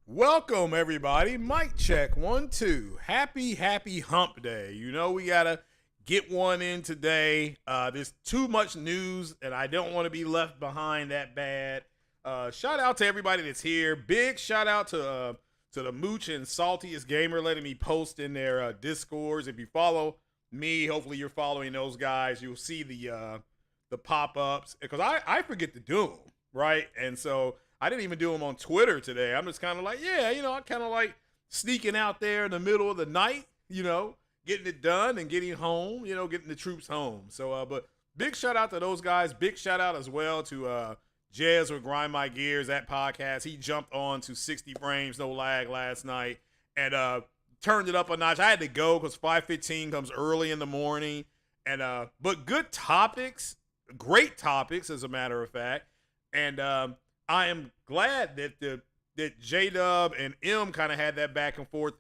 Welcome, everybody. Mic check, 1, 2. Happy hump day. You know we got to get one in today. There's too much news, and I don't want to be left behind that bad. Shout out to everybody that's here. Big shout out to the Mooch and Saltiest Gamer letting me post in their Discords. If you follow me, hopefully you're following those guys. You'll see the pop-ups, because I forget to do them, right? And so I didn't even do them on Twitter today. I'm just kind of like, yeah, I kind of like sneaking out there in the middle of the night, getting it done and getting home, getting the troops home. So, but big shout out to those guys. Big shout out as well to Jez or Grind My Gears, that podcast. He jumped on to 60 frames, no lag last night and turned it up a notch. I had to go because 5:15 comes early in the morning. And but good topics, great topics, as a matter of fact. And I am glad that J-Dub and M kind of had that back and forth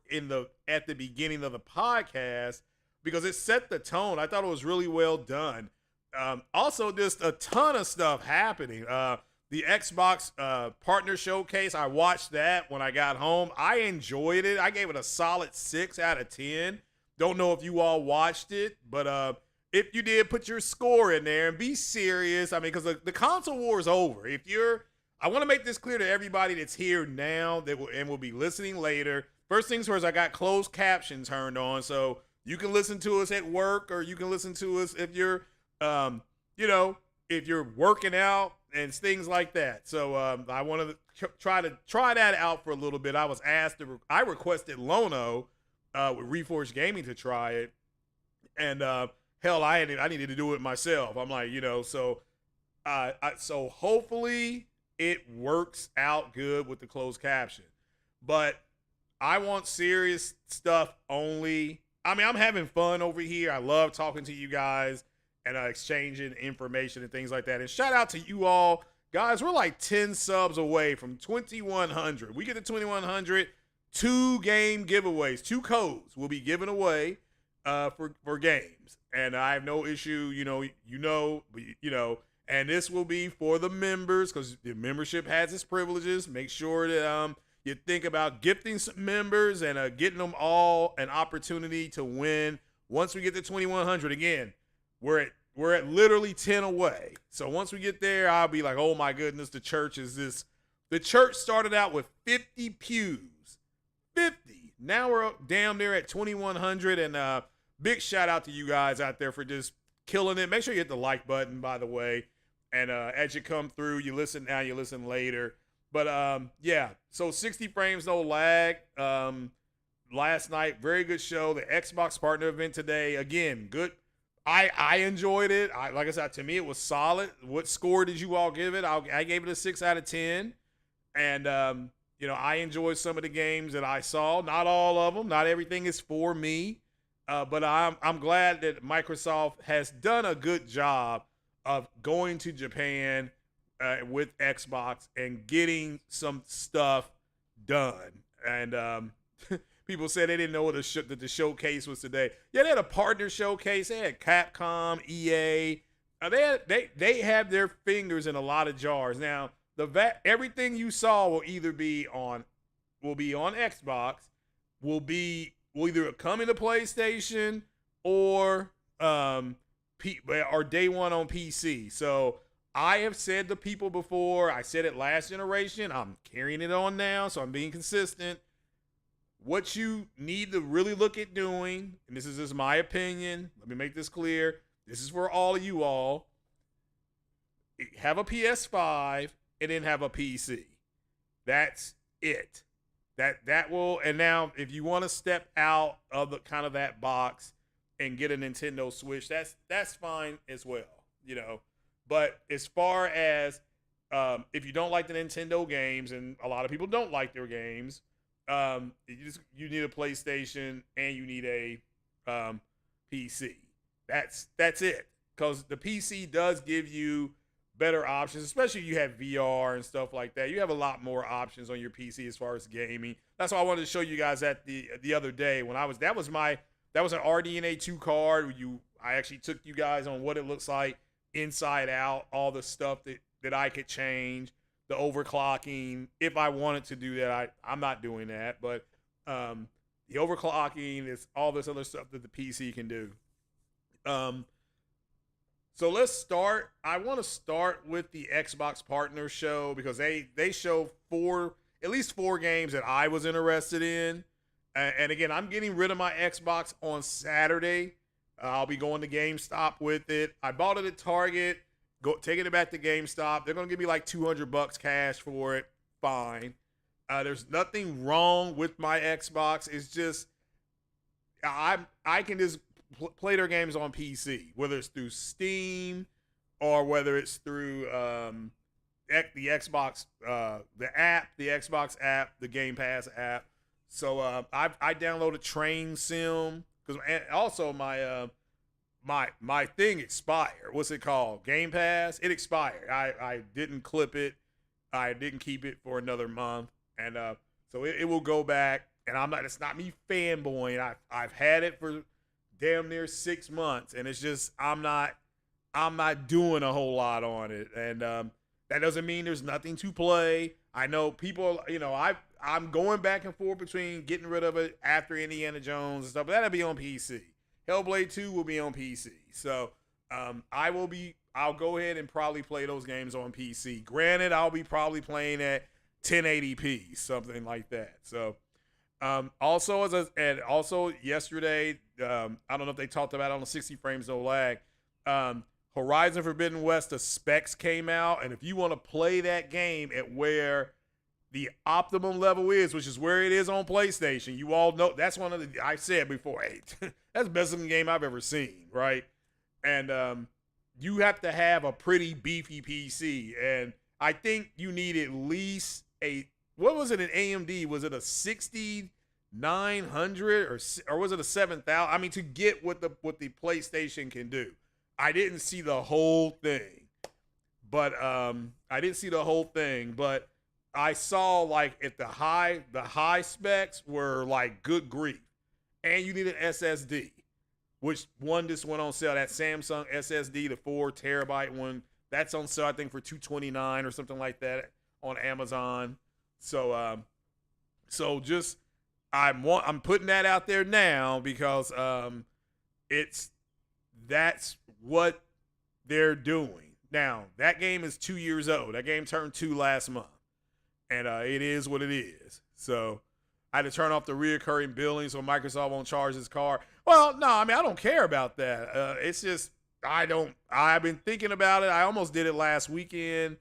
at the beginning of the podcast, because it set the tone. I thought it was really well done. Also, just a ton of stuff happening. The Xbox partner showcase, I watched that when I got home. I enjoyed it. I gave it a solid 6 out of 10. Don't know if you all watched it, but if you did, put your score in there and be serious. I mean, because the console war is over. I want to make this clear to everybody that's here now and will be listening later. First things first, I got closed captions turned on, so you can listen to us at work, or you can listen to us if you're, if you're working out and things like that. So I want to try that out for a little bit. I was asked I requested Lono with Reforged Gaming to try it, and hell, I needed to do it myself. I'm like, so so hopefully it works out good with the closed caption. But I want serious stuff only. I mean, I'm having fun over here. I love talking to you guys and exchanging information and things like that. And shout out to you all. Guys, we're like 10 subs away from 2,100. We get to 2,100, 2 game giveaways, 2 codes will be given away for games. And I have no issue, and this will be for the members, because the membership has its privileges. Make sure that you think about gifting some members and getting them all an opportunity to win. Once we get to 2,100, again, we're at literally 10 away. So once we get there, I'll be like, oh my goodness, the church is this. The church started out with 50 pews, 50. Now we're damn near at 2,100, and big shout out to you guys out there for just killing it. Make sure you hit the like button, by the way. And as you come through, you listen now, you listen later. But yeah, so 60 frames, no lag. Last night, very good show. The Xbox partner event today, again, good. I enjoyed it. Like I said, to me, it was solid. What score did you all give it? I gave it a 6 out of 10. And I enjoyed some of the games that I saw. Not all of them. Not everything is for me. But I'm glad that Microsoft has done a good job of going to Japan with Xbox and getting some stuff done. And people said they didn't know that the showcase was today. Yeah, they had a partner showcase. They had Capcom, EA. They have their fingers in a lot of jars. Now, everything you saw will either be on Xbox, will either come into PlayStation or day one on PC. So I have said to people before, I said it last generation, I'm carrying it on now, so I'm being consistent. What you need to really look at doing, and this is just my opinion, let me make this clear, this is for all of you all, have a PS5 and then have a PC. That's it. That will, and now if you want to step out of the kind of that box and get a Nintendo Switch, that's fine as well, But as far as if you don't like the Nintendo games, and a lot of people don't like their games, you need a PlayStation and you need a PC. That's it. Because the PC does give you better options, especially if you have VR and stuff like that. You have a lot more options on your PC as far as gaming. That's why I wanted to show you guys that the other day when that was an RDNA 2 card. I actually took you guys on what it looks like inside out, all the stuff that I could change, the overclocking. If I wanted to do that, I'm not doing that, but the overclocking is all this other stuff that the PC can do. So let's start. I want to start with the Xbox partner show because they show at least four games that I was interested in. And again, I'm getting rid of my Xbox on Saturday. I'll be going to GameStop with it. I bought it at Target, taking it back to GameStop. They're going to give me like $200 cash for it. Fine. There's nothing wrong with my Xbox. It's just I can just play their games on PC, whether it's through Steam or whether it's through the Xbox, the Xbox app, the Game Pass app. So I downloaded Train Sim because also my thing expired. What's it called? Game Pass. It expired. I didn't clip it. I didn't keep it for another month, and so it will go back. And it's not me fanboying. I've had it for damn near 6 months, and it's just I'm not doing a whole lot on it, and that doesn't mean there's nothing to play. I know people, I'm going back and forth between getting rid of it after Indiana Jones and stuff, but that'll be on PC. Hellblade 2 will be on PC, so I'll go ahead and probably play those games on PC. Granted, I'll be probably playing at 1080p, something like that. So. Also yesterday, I don't know if they talked about it on the 60 frames no lag. Horizon Forbidden West, the specs came out, and if you want to play that game at where the optimum level is, which is where it is on PlayStation, you all know that's one of the I said before. Hey, that's the best looking game I've ever seen, right? And you have to have a pretty beefy PC, and I think you need at least what was it in AMD? Was it a 6900 or was it a 7000? I mean, to get what the PlayStation can do. I didn't see the whole thing, but I saw like at the high specs were like good grief, and you need an SSD, which one just went on sale. That Samsung SSD, the 4 terabyte one, that's on sale I think for $229 or something like that on Amazon. So just I'm putting that out there now because that's what they're doing. Now, that game is 2 years old. That game turned 2 last month. And it is what it is. So I had to turn off the reoccurring billing so Microsoft won't charge his card. Well, no, I mean, I don't care about that. It's just, I've been thinking about it. I almost did it last weekend.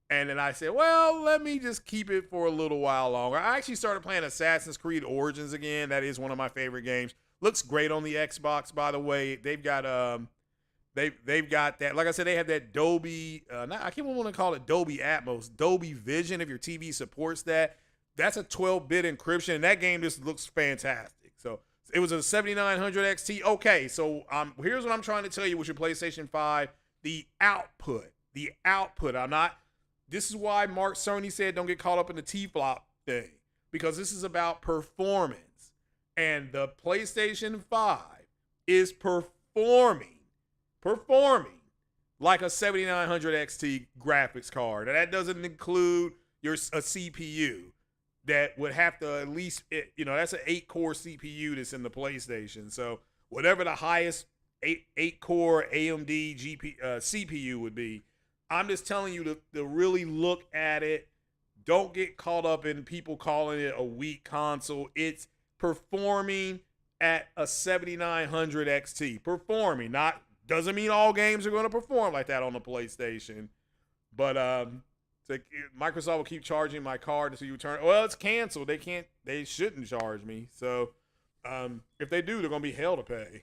And then I said, well, let me just keep it for a little while longer. I actually started playing Assassin's Creed Origins again. That is one of my favorite games. Looks great on the Xbox, by the way. They've got they've got that. Like I said, they have that Dolby. I can't want to call it Dolby Atmos, Dolby Vision. If your TV supports that, that's a 12-bit encryption, and that game just looks fantastic. So it was a 7900 XT. Okay, so here's what I'm trying to tell you with your PlayStation 5: the output. I'm not. This is why Sony said don't get caught up in the T-flop thing, because this is about performance. And the PlayStation 5 is performing like a 7900 XT graphics card. And that doesn't include a CPU that would have to at least, that's an 8-core CPU that's in the PlayStation. So whatever the highest 8-core AMD CPU would be, I'm just telling you to really look at it. Don't get caught up in people calling it a weak console. It's performing at a 7900 XT. Performing. Doesn't mean all games are going to perform like that on the PlayStation. But Microsoft will keep charging my card until you return. Well, it's canceled. They shouldn't charge me. So if they do, they're going to be hell to pay.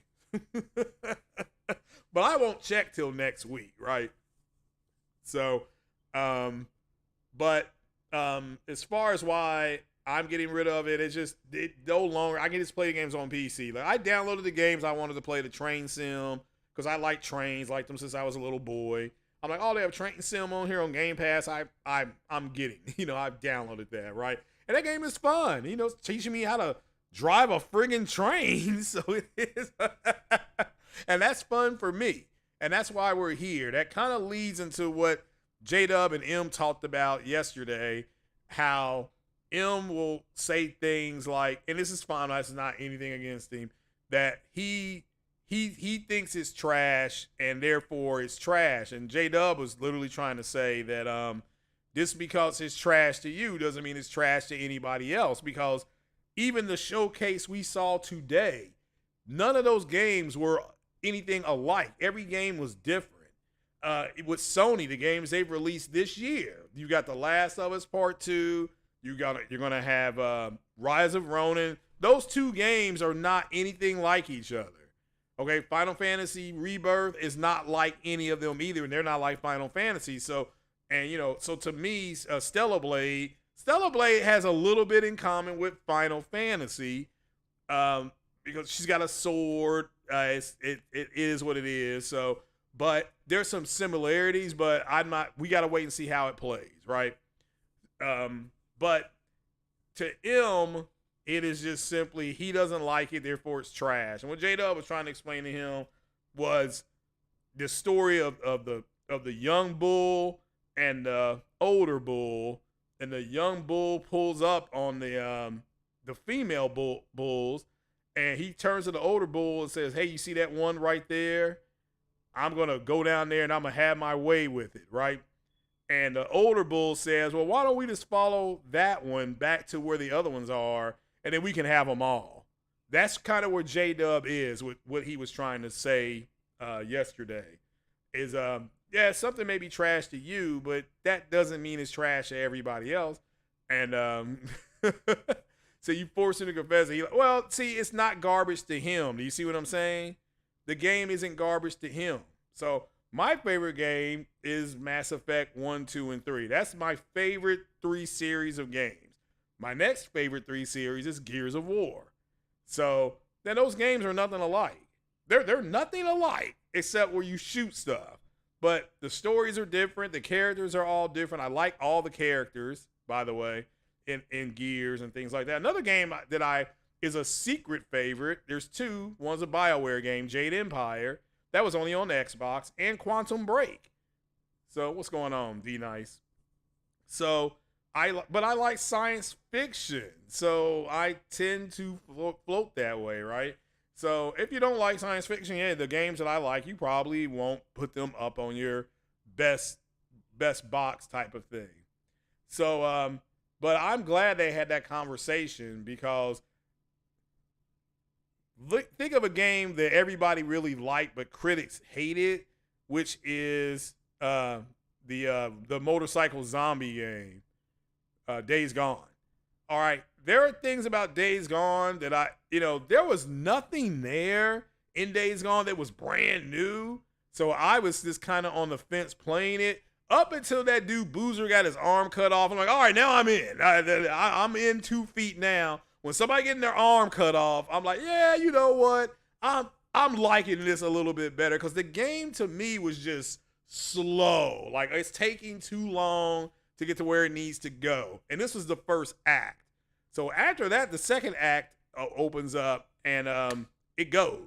But I won't check till next week, right? So, as far as why I'm getting rid of it, it no longer, I can just play the games on PC. Like, I downloaded the games I wanted to play, the train sim, because I like trains, liked them since I was a little boy. I'm like, oh, they have train sim on here on Game Pass. I'm getting, I've downloaded that, right? And that game is fun. It's teaching me how to drive a friggin' train. So it is, and that's fun for me. And that's why we're here. That kind of leads into what J-Dub and M talked about yesterday, how M will say things like, and this is fine, this is not anything against him, that he thinks it's trash and therefore it's trash. And J-Dub was literally trying to say that just because it's trash to you doesn't mean it's trash to anybody else, because even the showcase we saw today, none of those games were anything alike. Every game was different. With Sony, the games they've released this year, you got The Last of Us Part 2, you're gonna have Rise of Ronin. Those two games are not anything like each other. Okay, Final Fantasy Rebirth is not like any of them either, and they're not like Final Fantasy. So to me, Stellar Blade has a little bit in common with Final Fantasy, because she's got a sword. It is what it is. So, but there's some similarities, but we got to wait and see how it plays, right? But to M, it is just simply, he doesn't like it, therefore it's trash. And what J-Dub was trying to explain to him was the story of the young bull and the older bull, and the young bull pulls up on the female bulls. And he turns to the older bull and says, hey, you see that one right there? I'm going to go down there and I'm going to have my way with it, right? And the older bull says, well, why don't we just follow that one back to where the other ones are, and then we can have them all. That's kind of where J-Dub is with what he was trying to say yesterday. Is, something may be trash to you, but that doesn't mean it's trash to everybody else. And so you force him to confess it. Well, see, it's not garbage to him. Do you see what I'm saying? The game isn't garbage to him. So my favorite game is Mass Effect 1, 2, and 3. That's my favorite 3 series of games. My next favorite 3 series is Gears of War. So then those games are nothing alike. They're nothing alike except where you shoot stuff. But the stories are different. The characters are all different. I like all the characters, by the way, in Gears and things like that. Another game that is a secret favorite. There's 2. One's a BioWare game, Jade Empire. That was only on the Xbox, and Quantum Break. So what's going on, D-Nice? So I like science fiction. So I tend to float that way, right? So if you don't like science fiction, the games that I like, you probably won't put them up on your best box type of thing. So, But I'm glad they had that conversation because think of a game that everybody really liked but critics hated, which is the motorcycle zombie game, Days Gone. All right, there are things about Days Gone that there was nothing there in Days Gone that was brand new. So I was just kind of on the fence playing it up until that dude Boozer got his arm cut off. I'm like, all right, now I'm in. I'm in 2 feet now. When somebody getting their arm cut off, I'm like, yeah, you know what? I'm liking this a little bit better because the game to me was just slow. Like it's taking too long to get to where it needs to go. And this was the first act. So after that, the second act opens up and it goes.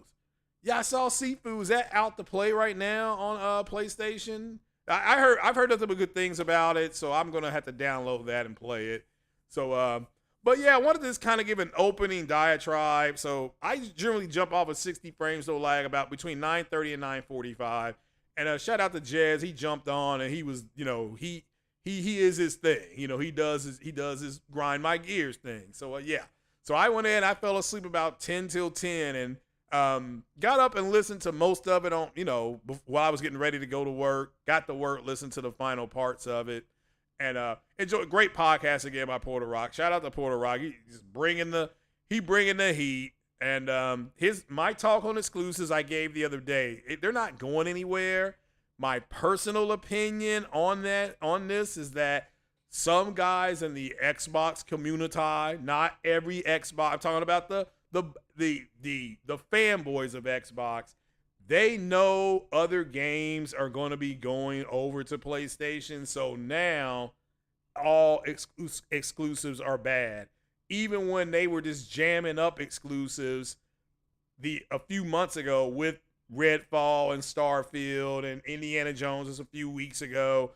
Yeah, I saw Sifu. Is that out to play right now on PlayStation? I've heard nothing but good things about it, so I'm gonna have to download that and play it. So, but yeah, I wanted to just kind of give an opening diatribe. So I generally jump off of 60 frames no lag about between 9:30 and 9:45. And shout out to Jez. He jumped on and he was, he is his thing. He does his grind my gears thing. So yeah. So I went in. I fell asleep about 10 till 10 and got up and listened to most of it on, while I was getting ready to go to work. Got to work, listened to the final parts of it, and enjoyed. Great podcast again by Porter Rock. Shout out to Porter Rock. He's bringing the heat. And my talk on exclusives I gave the other day. They're not going anywhere. My personal opinion on this is that some guys in the Xbox community, not every Xbox, I'm talking about the fanboys of Xbox, they know other games are going to be going over to PlayStation. So now all exclusives are bad. Even when they were just jamming up exclusives a few months ago with Redfall and Starfield and Indiana Jones just a few weeks ago,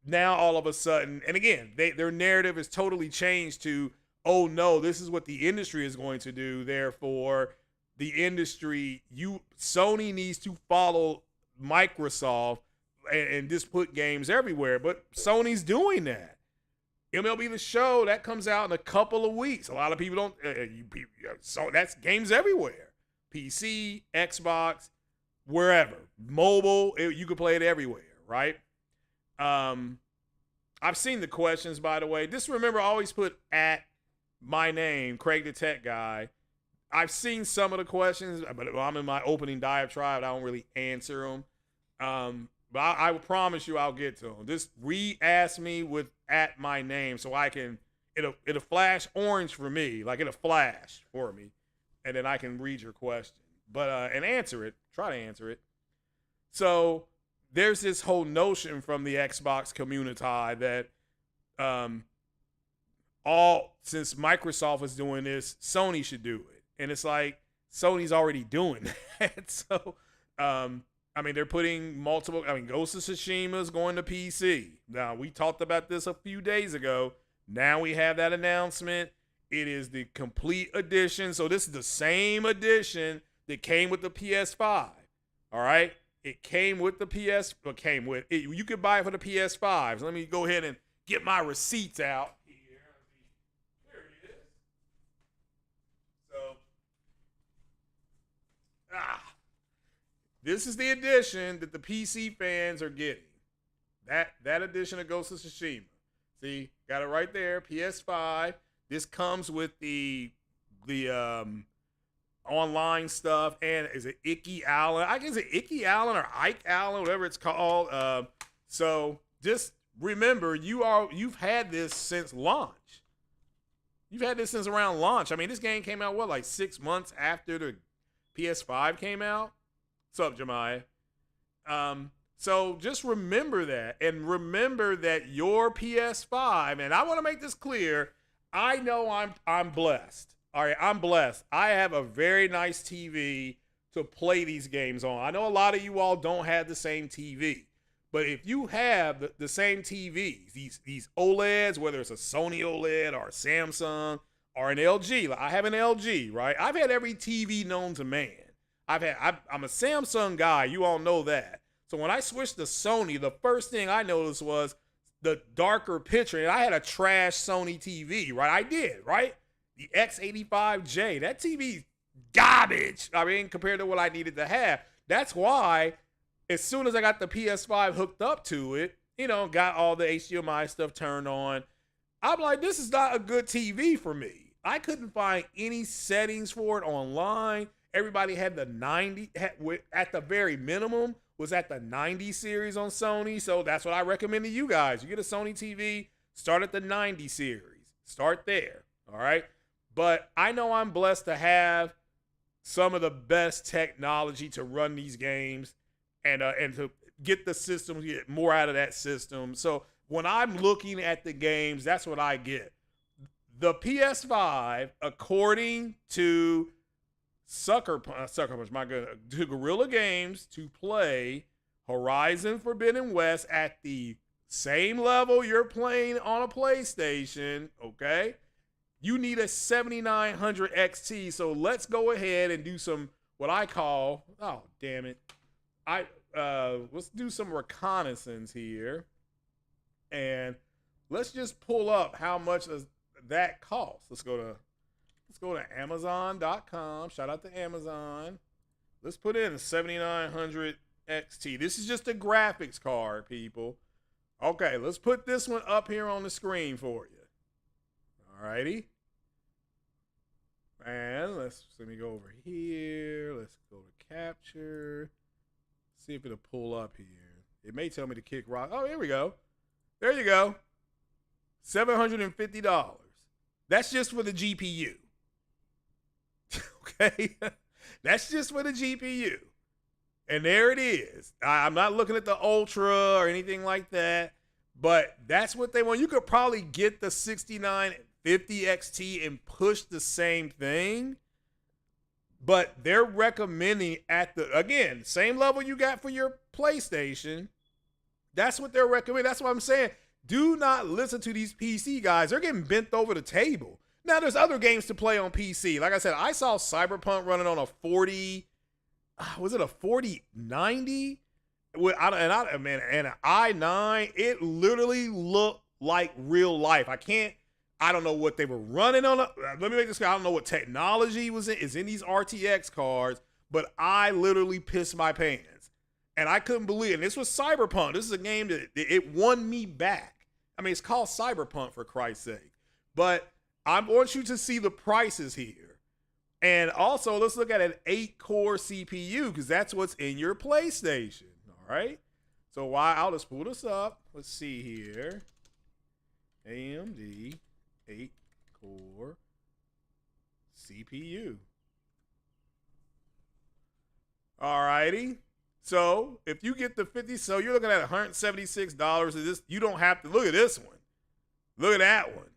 now all of a sudden, and again, their narrative is totally changed to, oh no, this is what the industry is going to do. Therefore, the industry, Sony needs to follow Microsoft and just put games everywhere. But Sony's doing that. MLB The Show, that comes out in a couple of weeks. A lot of people don't. So that's games everywhere. PC, Xbox, wherever. Mobile, you can play it everywhere, right? I've seen the questions, by the way. Just remember, always put at my name, Craig the Tech Guy. I've seen some of the questions, but I'm in my opening diatribe. I don't really answer them. But I will promise you I'll get to them. Just re-ask me with at my name so I can, it'll flash orange for me, like it'll flash for me, and then I can read your question. But, and answer it, try to answer it. So there's this whole notion from the Xbox community that since Microsoft is doing this, Sony should do it. And it's like, Sony's already doing that. So, they're putting multiple, Ghost of Tsushima is going to PC. Now, we talked about this a few days ago. Now we have that announcement. It is the complete edition. So this is the same edition that came with the PS5. All right? It came with the you could buy it for the PS5s. Let me go ahead and get my receipts out here. There it is. So, this is the edition that the PC fans are getting. That edition of Ghost of Tsushima. See, got it right there. PS5. This comes with the online stuff, and is it Icky Allen? I guess it's Icky Allen or Ike Allen, whatever it's called. So just remember, you've had this since launch. You've had this since around launch. This game came out like 6 months after the PS5 came out. What's up, Jemiah? So just remember that, and remember that your PS5. And I want to make this clear. I know I'm blessed. All right, I'm blessed. I have a very nice TV to play these games on. I know a lot of you all don't have the same TV, but if you have the same TVs, these OLEDs, whether it's a Sony OLED or a Samsung or an LG, I have an LG, right? I've had every TV known to man. I'm a Samsung guy. You all know that. So when I switched to Sony, the first thing I noticed was the darker picture. And I had a trash Sony TV, right? I did, right? The X85J. That TV garbage. I mean, compared to what I needed to have. That's why as soon as I got the PS5 hooked up to it, you know, got all the HDMI stuff turned on, I'm like, this is not a good TV for me. I couldn't find any settings for it online. Everybody had the 90, at the very minimum, was at the 90 series on Sony. So that's what I recommend to you guys. You get a Sony TV, start at the 90 series. Start there, all right? But I know I'm blessed to have some of the best technology to run these games and to get the system, get more out of that system. So when I'm looking at the games, that's what I get. The PS5, according to to Guerrilla Games, to play Horizon Forbidden West at the same level you're playing on a PlayStation, okay? You need a 7900 XT. So let's go ahead and do some, what I call, oh, damn it. Let's do some reconnaissance here. And let's just pull up how much does that cost. Let's go to Amazon.com. Shout out to Amazon. Let's put in a 7900 XT. This is just a graphics card, people. Okay, let's put this one up here on the screen for you. Alrighty. And let me go over here. Let's go to capture. See if it'll pull up here. It may tell me to kick rock. Oh, here we go. There you go. $750. That's just for the GPU. Okay? That's just for the GPU. And there it is. I'm not looking at the Ultra or anything like that, but that's what they want. You could probably get the 6950 XT and push the same thing, but they're recommending at the, again, same level you got for your PlayStation. That's what they're recommending. That's what I'm saying. Do not listen to these PC guys. They're getting bent over the table. Now, there's other games to play on PC. Like I said, I saw Cyberpunk running on a 4090 with and an i9. It literally looked like real life. I don't know what they were running on. Let me make this clear. I don't know what technology is in these RTX cards, but I literally pissed my pants. And I couldn't believe it. And this was Cyberpunk. This is a game that it won me back. I mean, it's called Cyberpunk, for Christ's sake. But I want you to see the prices here. And also, let's look at an 8-core CPU, because that's what's in your PlayStation. All right? So I'll just pull this up. Let's see here. AMD 8-core CPU. All righty. So if you get the 50, so you're looking at $176. This, you don't have to look at this one. Look at that one.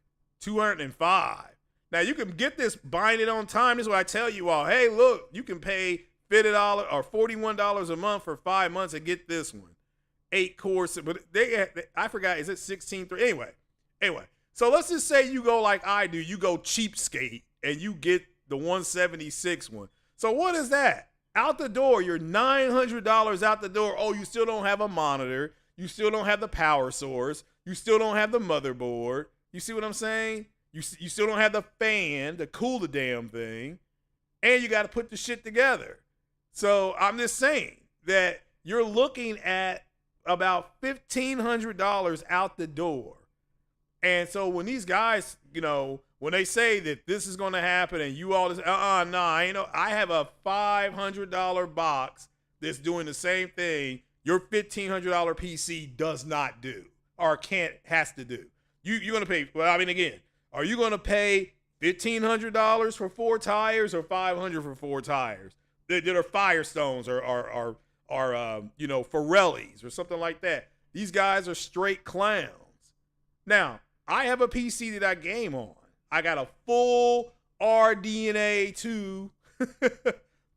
$205. Now you can get this, buying it on time. This is what I tell you all. Hey, look, you can pay $50 or $41 a month for 5 months and get this one. 8 cores, but I forgot, is it 16.3? Anyway. So let's just say you go like I do. You go cheapskate and you get the 176 one. So what is that? Out the door, you're $900 out the door. Oh, you still don't have a monitor. You still don't have the power source. You still don't have the motherboard. You see what I'm saying? You still don't have the fan to cool the damn thing. And you got to put the shit together. So I'm just saying that you're looking at about $1,500 out the door. And so when these guys, you know, when they say that this is going to happen and you all just, I have a $500 box that's doing the same thing your $1,500 PC does not do or has to do. You're going to pay, well, I mean, again, are you going to pay $1,500 for 4 tires or $500 for 4 tires that are Firestones or Pirellis or something like that? These guys are straight clowns. Now, I have a PC that I game on. I got a full RDNA 2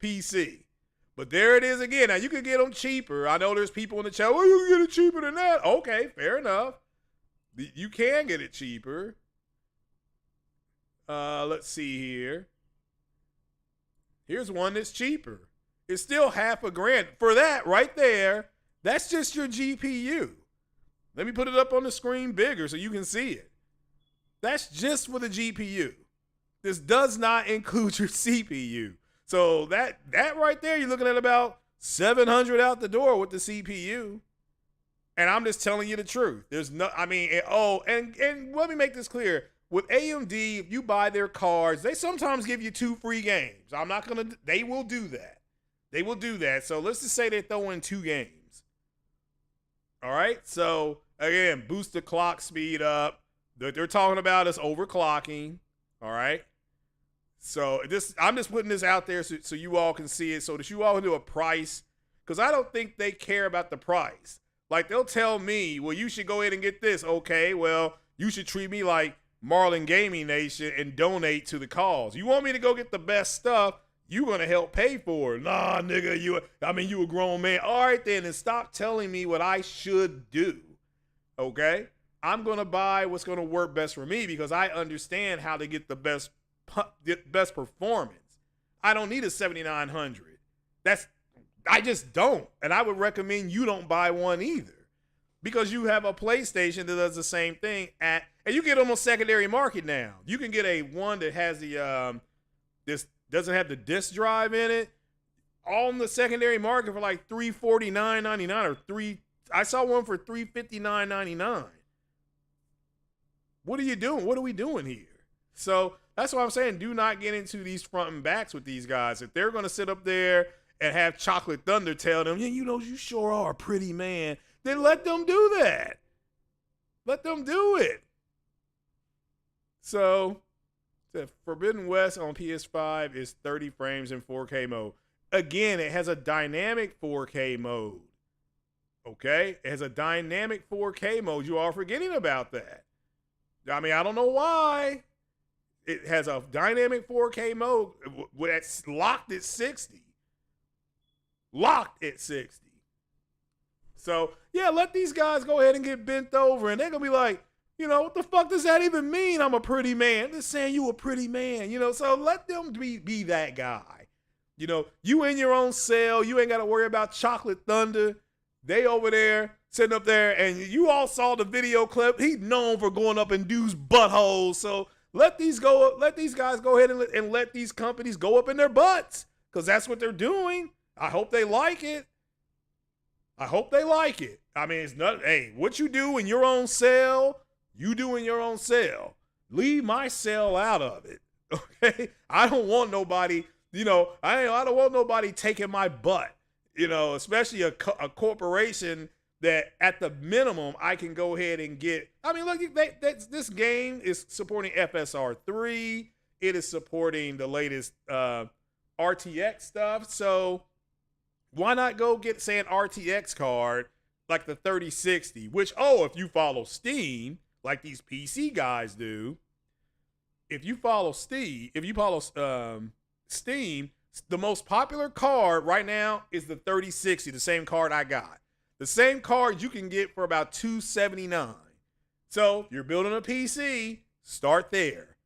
PC. But there it is again. Now, you can get them cheaper. I know there's people in the chat, well, you can get it cheaper than that. Okay, fair enough. You can get it cheaper. Let's see here. Here's one that's cheaper. It's still $1,000 for that right there. That's just your GPU. Let me put it up on the screen bigger so you can see it. That's just for the GPU. This does not include your CPU. So that right there, you're looking at about $700 out the door with the CPU. And I'm just telling you the truth. There's no, I mean, and let me make this clear. With AMD, if you buy their cards, they sometimes give you 2 free games. They will do that. They will do that. So let's just say they throw in 2 games. All right. So again, boost the clock speed up. They're talking about us overclocking. All right. So I'm just putting this out there so you all can see it, so that you all can do a price, because I don't think they care about the price. Like, they'll tell me, well, you should go ahead and get this. Okay, well, you should treat me like Marlin Gaming Nation and donate to the cause. You want me to go get the best stuff, you're going to help pay for it. Nah, nigga, you a grown man. All right, then, and stop telling me what I should do. Okay? I'm going to buy what's going to work best for me, because I understand how to get the best performance. I don't need a 7900. I just don't. And I would recommend you don't buy one either, because you have a PlayStation that does the same thing and you get them on secondary market now. You can get a one that has the this doesn't have the disk drive in it, all in the secondary market for like $349.99 or I saw one for $359.99. What are you doing? What are we doing here? So that's what I'm saying. Do not get into these front and backs with these guys. If they're going to sit up there and have Chocolate Thunder tell them, yeah, you sure are a pretty man, then let them do that. Let them do it. So the Forbidden West on PS5 is 30 frames in 4K mode. Again, it has a dynamic 4K mode. Okay? It has a dynamic 4K mode. You are forgetting about that. I mean, I don't know why. It has a dynamic 4K mode that's locked at 60. Locked at 60. So, yeah, let these guys go ahead and get bent over, and they're going to be like, what the fuck does that even mean? I'm a pretty man. They're saying you a pretty man, so let them be that guy. You in your own cell. You ain't got to worry about Chocolate Thunder. They over there, sitting up there, and you all saw the video clip. He's known for going up in dudes' buttholes. So let these guys go ahead and let these companies go up in their butts, because that's what they're doing. I hope they like it. I hope they like it. I mean, it's not, hey, what you do in your own cell, you do in your own cell. Leave my cell out of it. Okay? I don't want nobody, I don't want nobody taking my butt, especially a corporation that at the minimum I can go ahead and get. I mean, look, this game is supporting FSR 3. It is supporting the latest RTX stuff. So why not go get, say, an RTX card like the 3060, which, if you follow Steam, like these PC guys do, if you follow Steam, the most popular card right now is the 3060, the same card I got. The same card you can get for about $279. So if you're building a PC, start there.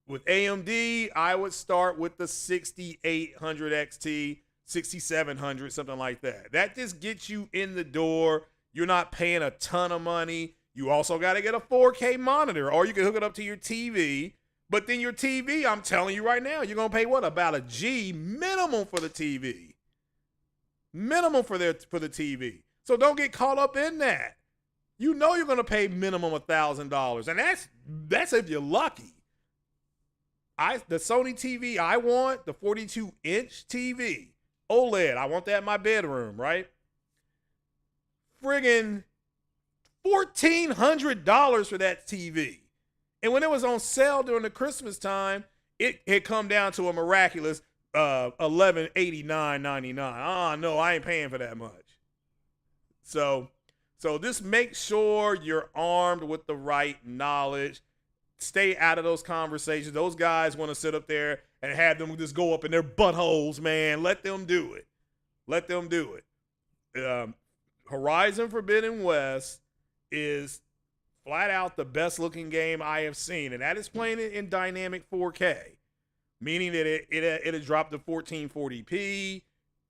With AMD, I would start with the 6800 XT, 6700, something like that. That just gets you in the door. You're not paying a ton of money. You also got to get a 4K monitor, or you can hook it up to your TV. But then your TV, I'm telling you right now, you're going to pay what? About a G minimum for the TV. Minimum for the TV. So don't get caught up in that. You're going to pay minimum $1,000. And that's if you're lucky. The Sony TV I want, the 42-inch TV, OLED, I want that in my bedroom, right? Friggin' $1,400 for that TV. And when it was on sale during the Christmas time, it had come down to a miraculous $1,189.99. No, I ain't paying for that much. So just make sure you're armed with the right knowledge. Stay out of those conversations. Those guys want to sit up there and have them just go up in their buttholes, man. Let them do it. Let them do it. Horizon Forbidden West is flat out the best looking game I have seen, and that is playing it in dynamic 4K, meaning that it'll drop to 1440p,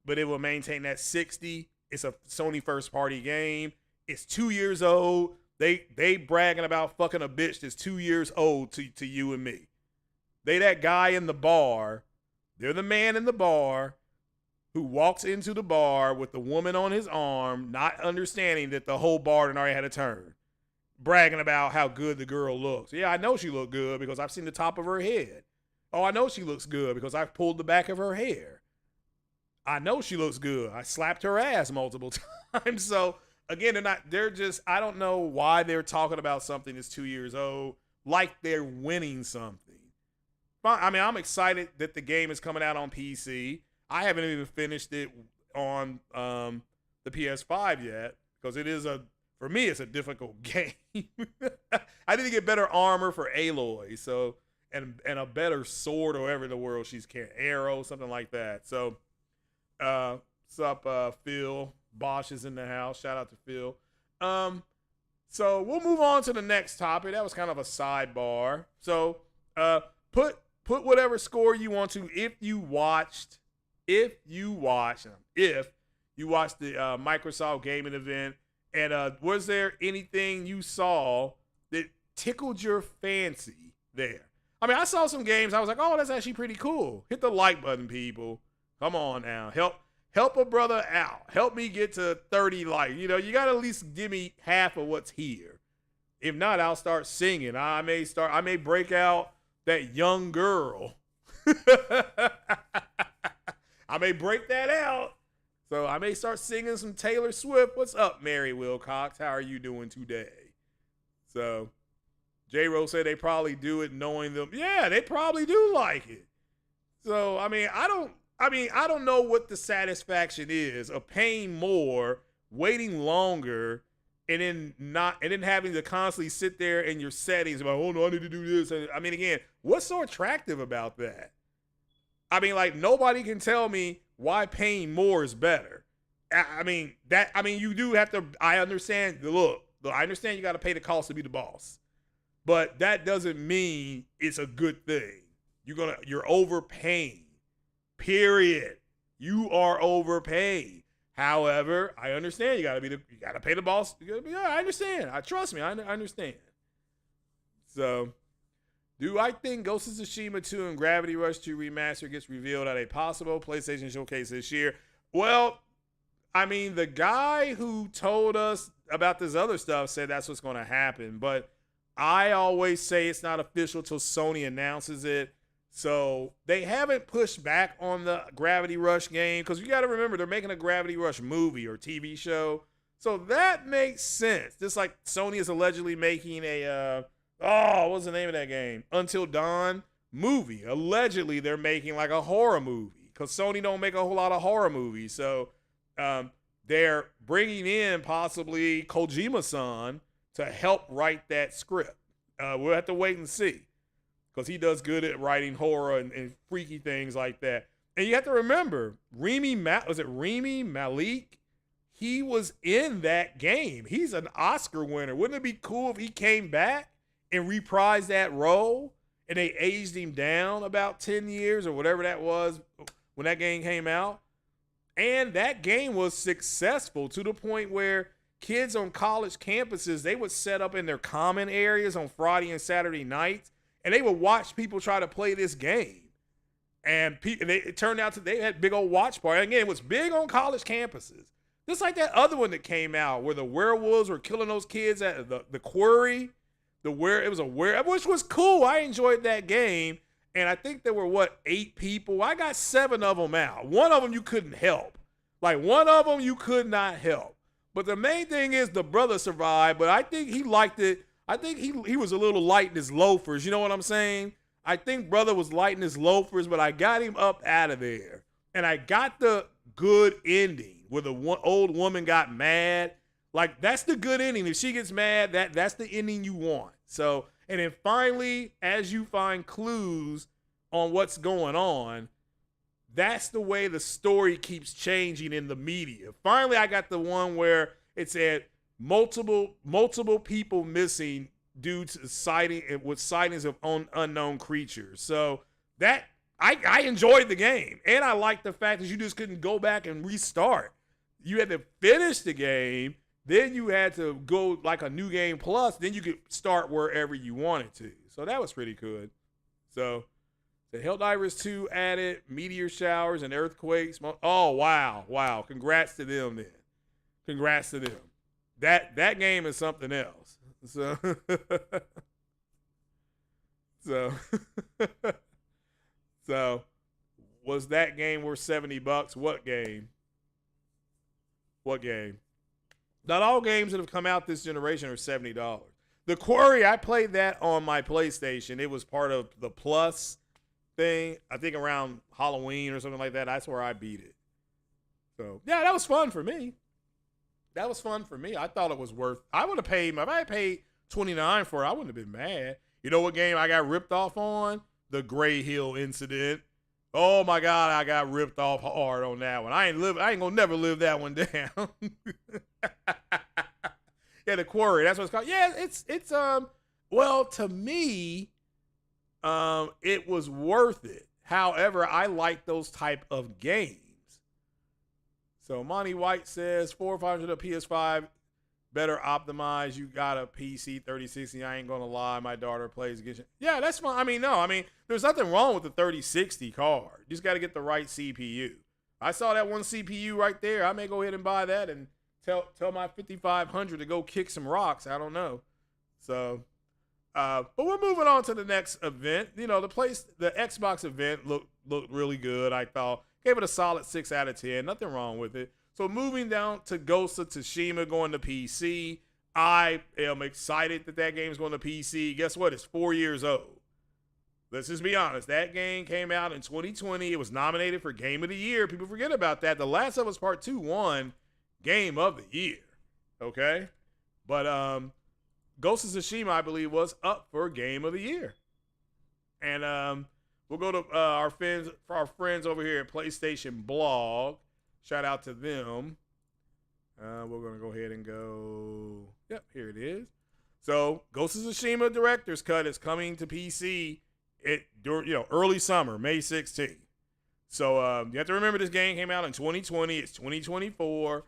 but it will maintain that 60. It's a Sony first party game. It's 2 years old. They bragging about fucking a bitch that's 2 years old to you and me. They that guy in the bar. They're the man in the bar who walks into the bar with the woman on his arm, not understanding that the whole bar had already had a turn. Bragging about how good the girl looks. Yeah, I know she looked good because I've seen the top of her head. Oh, I know she looks good because I've pulled the back of her hair. I know she looks good. I slapped her ass multiple times. So again, I don't know why they're talking about something that's 2 years old like they're winning something. I mean, I'm excited that the game is coming out on PC. I haven't even finished it on the PS5 yet because for me, it's a difficult game. I need to get better armor for Aloy, so and a better sword or whatever in the world she's carrying, arrow, something like that. So, what's up, Phil? Bosch is in the house. Shout out to Phil. So we'll move on to the next topic. That was kind of a sidebar. So, put whatever score you want to if you watched the Microsoft gaming event. And was there anything you saw that tickled your fancy there? I mean, I saw some games. I was like, oh, that's actually pretty cool. Hit the like button, people. Come on now. Help a brother out. Help me get to 30 likes. You got to at least give me half of what's here. If not, I'll start singing. I may break out that young girl. I may break that out. So I may start singing some Taylor Swift. What's up, Mary Wilcox? How are you doing today? So J-Ro said they probably do it knowing them. Yeah, they probably do like it. So, I don't know what the satisfaction is of paying more, waiting longer, and then having to constantly sit there in your settings about, oh no, I need to do this. I mean, again, what's so attractive about that? I mean, like, nobody can tell me why paying more is better. You do have to, I understand, I understand you got to pay the cost to be the boss, but that doesn't mean it's a good thing. You're overpaying, period. You are overpaid. However, I understand you got to pay the boss. Yeah, I understand. Trust me, I understand. So, do I think Ghost of Tsushima 2 and Gravity Rush 2 Remaster gets revealed at a possible PlayStation Showcase this year? Well, I mean, the guy who told us about this other stuff said that's what's going to happen. But I always say it's not official till Sony announces it. So they haven't pushed back on the Gravity Rush game because you got to remember they're making a Gravity Rush movie or TV show. So that makes sense. Just like Sony is allegedly making what's the name of that game? Until Dawn movie. Allegedly, they're making like a horror movie because Sony don't make a whole lot of horror movies. So they're bringing in possibly Kojima-san to help write that script. We'll have to wait and see because he does good at writing horror and freaky things like that. And you have to remember, Rami Malek? He was in that game. He's an Oscar winner. Wouldn't it be cool if he came back and reprised that role and they aged him down about 10 years or whatever that was when that game came out? And that game was successful to the point where kids on college campuses, they would set up in their common areas on Friday and Saturday nights, and they would watch people try to play this game. And it turned out they had big old watch party. Again, it was big on college campuses. Just like that other one that came out where the werewolves were killing those kids at the quarry. It was a werewolf, which was cool. I enjoyed that game. And I think there were, 8 people? I got 7 of them out. One of them you couldn't help. Like, one of them you could not help. But the main thing is the brother survived, but I think he liked it. I think he was a little light in his loafers. You know what I'm saying? I think brother was light in his loafers, but I got him up out of there. And I got the good ending where the old woman got mad. Like, that's the good ending. If she gets mad, that's the ending you want. So, and then finally, as you find clues on what's going on, that's the way the story keeps changing in the media. Finally, I got the one where it said multiple people missing due to sightings of unknown creatures. So that I enjoyed the game, and I liked the fact that you just couldn't go back and restart. You had to finish the game, Then you had to go like a new game plus. Then you could start wherever you wanted to. So that was pretty good. So the Helldivers 2 added meteor showers and earthquakes. Oh, wow. Wow. Congrats to them then. Congrats to them. That game is something else. So, so, so was that game worth $70? What game? What game? Not all games that have come out this generation are $70. The Quarry, I played that on my PlayStation. It was part of the Plus thing. I think around Halloween or something like that. That's where I beat it. So yeah, that was fun for me. That was fun for me. I thought it was worth. I would have paid. If I had paid $29 for it, I wouldn't have been mad. You know what game I got ripped off on? The Gray Hill incident. Oh my God, I got ripped off hard on that one. I ain't gonna never live that one down. Yeah, the Quarry. That's what it's called. Yeah, it's well, to me, it was worth it. However, I like those type of games. So Monty White says 400 to PS5 better optimized. You got a PC 3060. I ain't gonna lie, my daughter plays against you. Yeah, that's fine. I mean, there's nothing wrong with the 3060 card. You just got to get the right CPU. I saw that one CPU right there. I may go ahead and buy that and tell my 5500 to go kick some rocks. I don't know. So, but we're moving on to the next event. You know, the Xbox event looked really good. I thought gave it a solid 6 out of 10. Nothing wrong with it. So moving down to Ghost of Tsushima going to PC. I am excited that game is going to PC. Guess what? It's 4 years old. Let's just be honest. That game came out in 2020. It was nominated for Game of the Year. People forget about that. The Last of Us Part 2 won Game of the Year. Okay? But Ghost of Tsushima, I believe, was up for Game of the Year. And we'll go to our friends over here at PlayStation Blog. Shout out to them. We're going to go ahead and go. Yep, here it is. So, Ghost of Tsushima Director's Cut is coming to PC early summer, May 16th. So, you have to remember this game came out in 2020. It's 2024.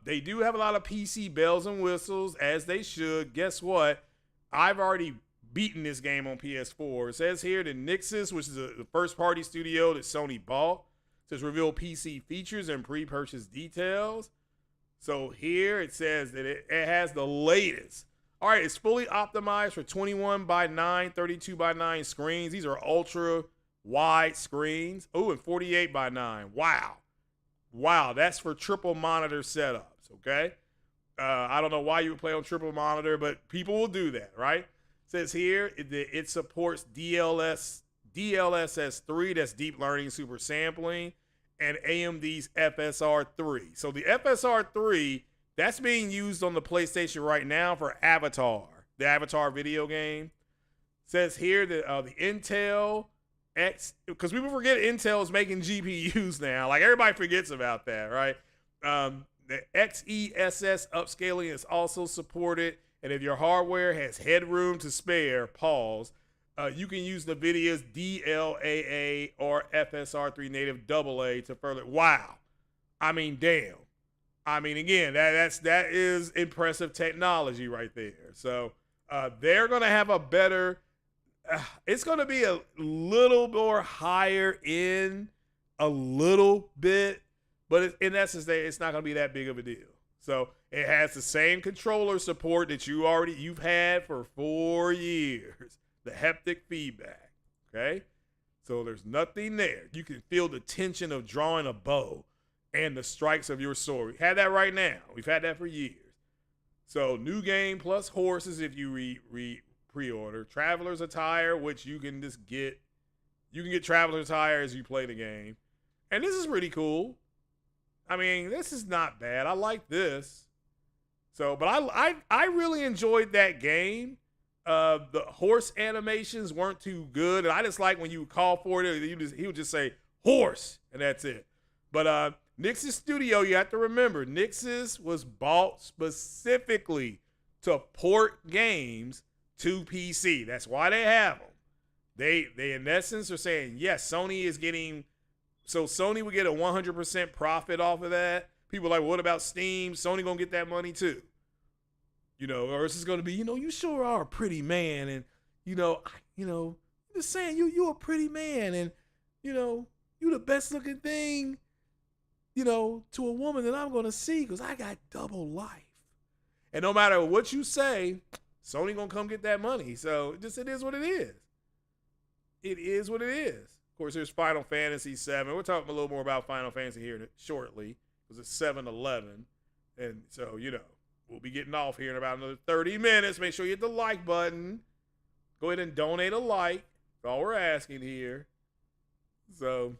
They do have a lot of PC bells and whistles, as they should. Guess what? I've already beaten this game on PS4. It says here that Nixxes, which is the first-party studio that Sony bought, says reveal PC features and pre-purchase details. So here it says that it has the latest. All right, it's fully optimized for 21:9, 32:9 screens. These are ultra wide screens. Oh, and 48:9. Wow, that's for triple monitor setups, okay? I don't know why you would play on triple monitor, but people will do that, right? It says here it supports DLSS3, that's deep learning super sampling, and AMD's FSR3. So the FSR3, that's being used on the PlayStation right now for Avatar, the Avatar video game. It says here that the Intel because people forget Intel is making GPUs now. Like everybody forgets about that, right? The XESS upscaling is also supported. And if your hardware has headroom to spare, you can use NVIDIA's DLAA or FSR3 native AA to further. Wow. I mean, damn. I mean, again, that is impressive technology right there. So they're going to have a better, it's going to be a little more higher in a little bit, but in essence, it's not going to be that big of a deal. So it has the same controller support that you've had for 4 years. The haptic feedback, okay? So there's nothing there. You can feel the tension of drawing a bow and the strikes of your sword. We have that right now. We've had that for years. So new game plus horses if you pre-order. Traveler's attire, which you can just get. You can get Traveler's attire as you play the game. And this is pretty cool. I mean, this is not bad. I like this. So, but I really enjoyed that game. The horse animations weren't too good, and I just like when you call for it, he would just say horse, and that's it. But Nixxes Studio, you have to remember, Nixxes was bought specifically to port games to PC. That's why they have them. They in essence are saying, yes, Sony is getting, so Sony would get a 100% profit off of that. people are like, what about Steam? Sony gonna get that money too. Or it's just gonna be, you sure are a pretty man, and just saying you a pretty man, and you the best looking thing, to a woman that I'm gonna see because I got double life. And no matter what you say, Sony gonna come get that money. So it is what it is. It is what it is. Of course, there's Final Fantasy VII. We'll talk a little more about Final Fantasy here shortly because it's 7-11. And so, we'll be getting off here in about another 30 minutes. Make sure you hit the like button. Go ahead and donate a like. That's all we're asking here. So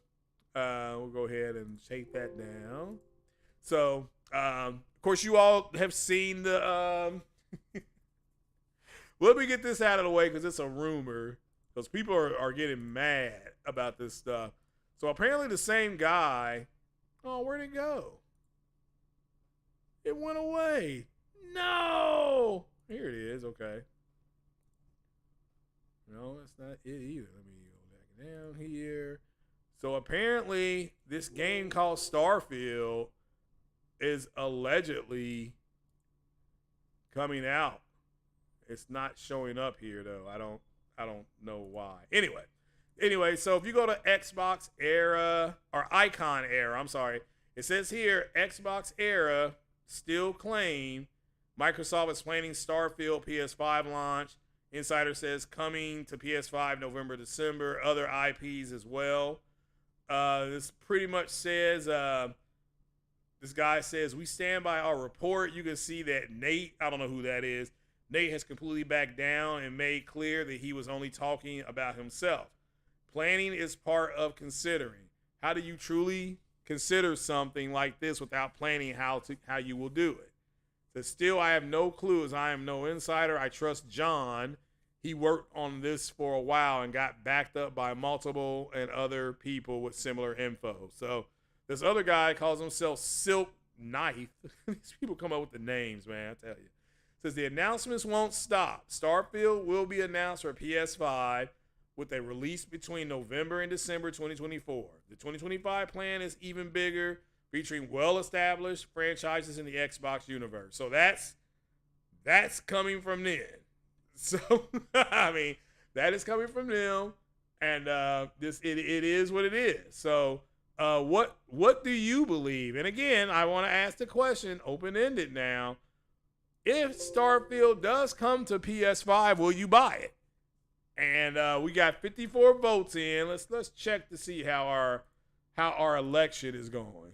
we'll go ahead and take that down. So, of course, you all have seen the... Let me get this out of the way because it's a rumor. Because people are getting mad about this stuff. So apparently the same guy... Oh, where'd it go? It went away. No! Here it is. Okay. No, that's not it either. Let me go back down here. So apparently this game called Starfield is allegedly coming out. It's not showing up here though. I don't know why. Anyway, so if you go to Xbox era or Icon era, I'm sorry. It says here Xbox era still claim Microsoft is planning Starfield PS5 launch. Insider says coming to PS5 November, December. Other IPs as well. This pretty much says, this guy says, we stand by our report. You can see that Nate, I don't know who that is, Nate has completely backed down and made clear that he was only talking about himself. Planning is part of considering. How do you truly consider something like this without planning how you will do it? So still, I have no clue as I am no insider. I trust John. He worked on this for a while and got backed up by multiple and other people with similar info. So this other guy calls himself Silk Knife. These people come up with the names, man, I tell you. Says the announcements won't stop. Starfield will be announced for PS5 with a release between November and December 2024. The 2025 plan is even bigger, featuring well-established franchises in the Xbox universe. So that's coming from them. So I mean, that is coming from them, and it is what it is. So what do you believe? And again, I want to ask the question, open-ended now. If Starfield does come to PS5, will you buy it? And we got 54 votes in. Let's check to see how our election is going.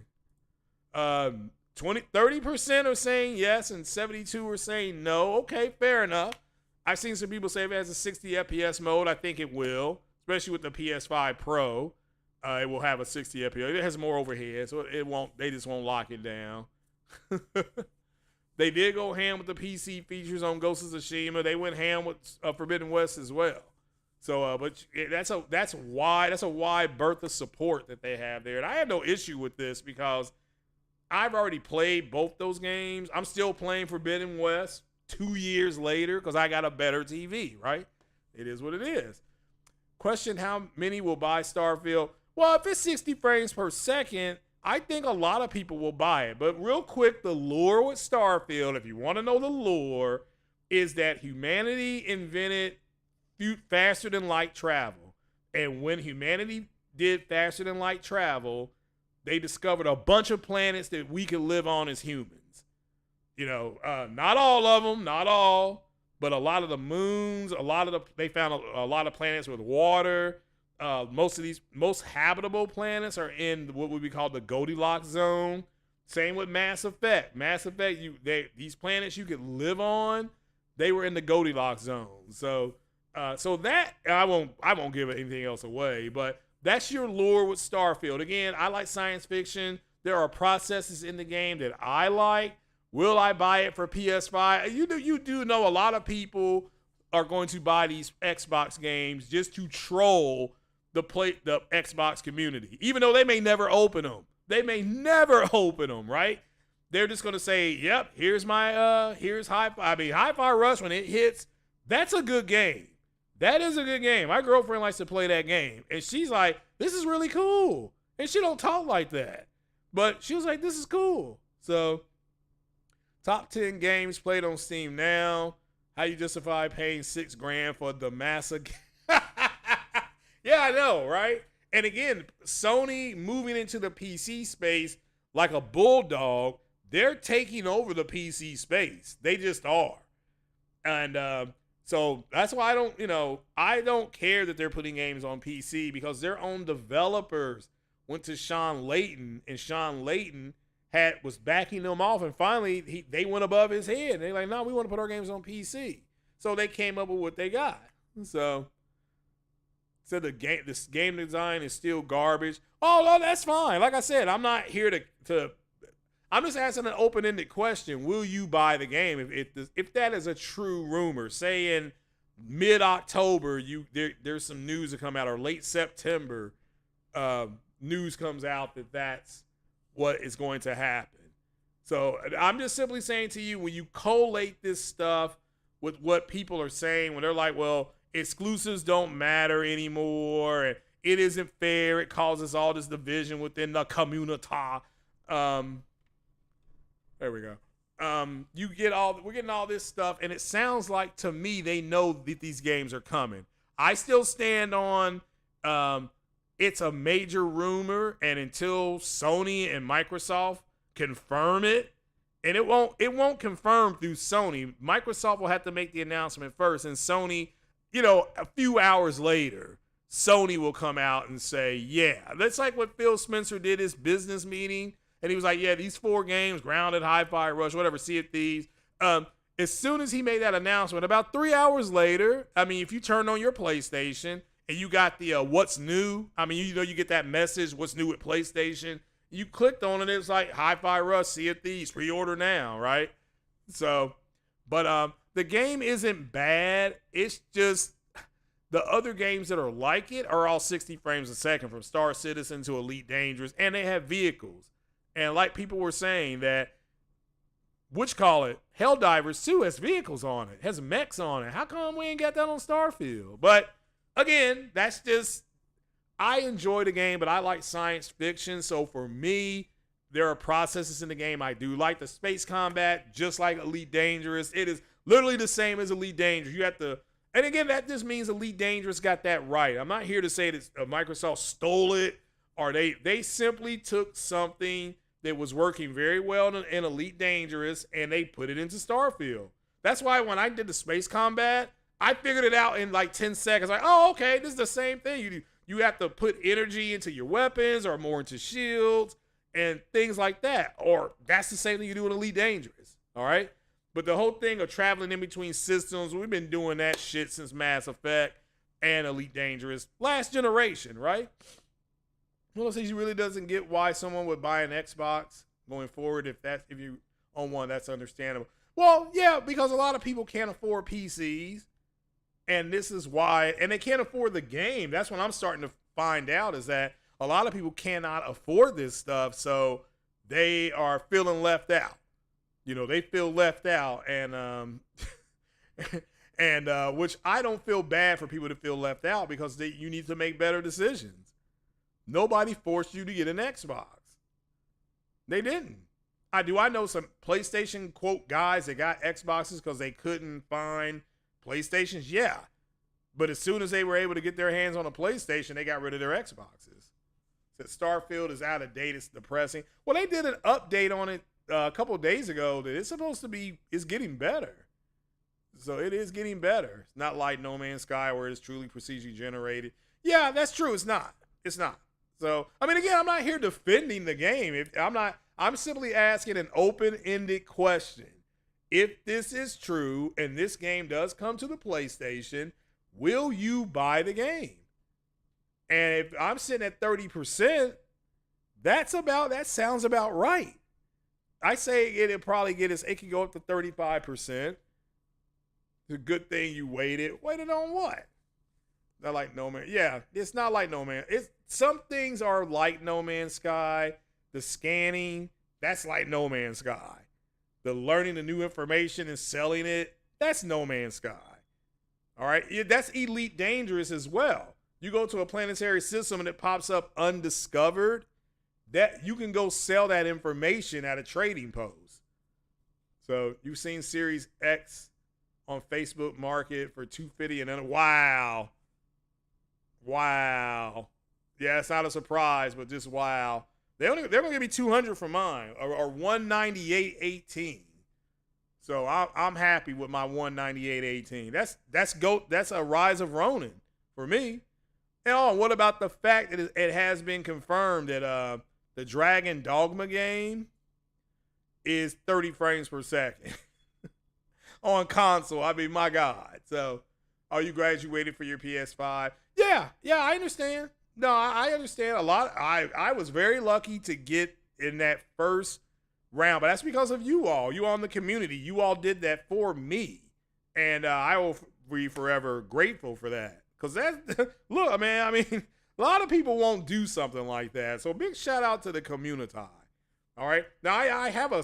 30% are saying yes, and 72 are saying no. Okay, fair enough. I've seen some people say if it has a 60 FPS mode, I think it will, especially with the PS5 Pro. It will have a 60 FPS. It has more overhead, so it won't. They just won't lock it down. They did go ham with the PC features on Ghost of Tsushima. They went ham with Forbidden West as well. So, but that's a wide berth of support that they have there, and I have no issue with this because I've already played both those games. I'm still playing Forbidden West 2 years later because I got a better TV. Right? It is what it is. Question: how many will buy Starfield? Well, if it's 60 frames per second, I think a lot of people will buy it. But real quick, the lore with Starfield, if you want to know the lore, is that humanity invented faster than light travel. And when humanity did faster than light travel, they discovered a bunch of planets that we could live on as humans. Not all of them, not all, but a lot of the moons, they found a lot of planets with water. Most habitable planets are in what would be called the Goldilocks zone. Same with Mass Effect. Mass Effect, these planets you could live on, they were in the Goldilocks zone. So that I won't give anything else away, but that's your lore with Starfield. Again, I like science fiction. There are processes in the game that I like. Will I buy it for PS5? You do know a lot of people are going to buy these Xbox games just to troll the Xbox community, even though they may never open them. Right? They're just going to say, yep, here's Hi-Fi Rush when it hits. That's a good game. That is a good game. My girlfriend likes to play that game, and she's like, this is really cool. And she don't talk like that, but she was like, this is cool. So, top 10 games played on Steam now. How you justify paying $6,000 for the massive? Yeah, I know, right? And again, Sony moving into the PC space like a bulldog, they're taking over the PC space. They just are. And so that's why I don't care that they're putting games on PC, because their own developers went to Sean Layton, and Sean Layton was backing them off, and finally they went above his head. They're like, no, we want to put our games on PC. So they came up with what they got. So this game design is still garbage. Oh, no, that's fine. Like I said, I'm not here to I'm just asking an open-ended question. Will you buy the game if that is a true rumor? Say in mid-October, there's some news to come out, or late September, news comes out that's what is going to happen. So I'm just simply saying to you, when you collate this stuff with what people are saying, when they're like, well, exclusives don't matter anymore, and it isn't fair, it causes all this division within the community. There we go. We're getting all this stuff, and it sounds like to me they know that these games are coming. I still stand on it's a major rumor, and until Sony and Microsoft confirm it, and it won't confirm through Sony. Microsoft will have to make the announcement first, and Sony, a few hours later, Sony will come out and say, yeah. That's like what Phil Spencer did his business meeting. And he was like, yeah, these 4 games, Grounded, Hi-Fi Rush, whatever, Sea of Thieves. As soon as he made that announcement, about 3 hours later, if you turned on your PlayStation and you got the what's new, you get that message, what's new with PlayStation. You clicked on it, it's like Hi-Fi Rush, Sea of Thieves, pre-order now, right? So, but the game isn't bad. It's just the other games that are like it are all 60 frames a second, from Star Citizen to Elite Dangerous, and they have vehicles. And like people were saying that, Helldivers 2 has vehicles on it, has mechs on it. How come we ain't got that on Starfield? But again, that's just, I enjoy the game, but I like science fiction. So for me, there are processes in the game I do like. The space combat, just like Elite Dangerous. It is literally the same as Elite Dangerous. You have to, and again, that just means Elite Dangerous got that right. I'm not here to say that Microsoft stole it, or they simply took something that was working very well in Elite Dangerous, and they put it into Starfield. That's why when I did the space combat, I figured it out in like 10 seconds. Like, oh, okay, this is the same thing. You have to put energy into your weapons, or more into shields and things like that. Or that's the same thing you do in Elite Dangerous, all right? But the whole thing of traveling in between systems, we've been doing that shit since Mass Effect and Elite Dangerous. Last generation, right? Well, he really doesn't get why someone would buy an Xbox going forward. If you own one, that's understandable. Well, yeah, because a lot of people can't afford PCs, and this is why, and they can't afford the game. That's what I'm starting to find out, is that a lot of people cannot afford this stuff, so they are feeling left out. They feel left out, and which I don't feel bad for people to feel left out, because you need to make better decisions. Nobody forced you to get an Xbox. They didn't. I know some PlayStation, quote, guys that got Xboxes because they couldn't find PlayStations. Yeah. But as soon as they were able to get their hands on a PlayStation, they got rid of their Xboxes. Said Starfield is out of date. It's depressing. Well, they did an update on it a couple of days ago that it's getting better. So it is getting better. It's not like No Man's Sky, where it's truly procedurally generated. Yeah, that's true. It's not. So, again, I'm not here defending the game. I'm simply asking an open-ended question. If this is true and this game does come to the PlayStation, will you buy the game? And if I'm sitting at 30%, that sounds about right. I say it could go up to 35%. It's a good thing you waited. Waited on what? Not like No Man. Yeah, it's not like No Man. Some things are like No Man's Sky. The scanning, that's like No Man's Sky. The learning the new information and selling it, that's No Man's Sky. All right, that's Elite Dangerous as well. You go to a planetary system and it pops up undiscovered. that you can go sell that information at a trading post. So you've seen Series X on Facebook Market for $250, and then wow. Yeah, it's not a surprise, but just wow. They're gonna give me $200 for mine, or $198.18. So I'm happy with my $198.18. That's a Rise of Ronin for me. And what about the fact that it has been confirmed that the Dragon Dogma game is 30 frames per second on console? I mean, my God. So, are you graduated for your PS5? Yeah, I understand. No, I understand a lot. I was very lucky to get in that first round, but that's because of you all. You all in the community. You all did that for me, and I will be forever grateful for that. Because look, man, I mean, a lot of people won't do something like that. So big shout out to the community. All right. Now I have a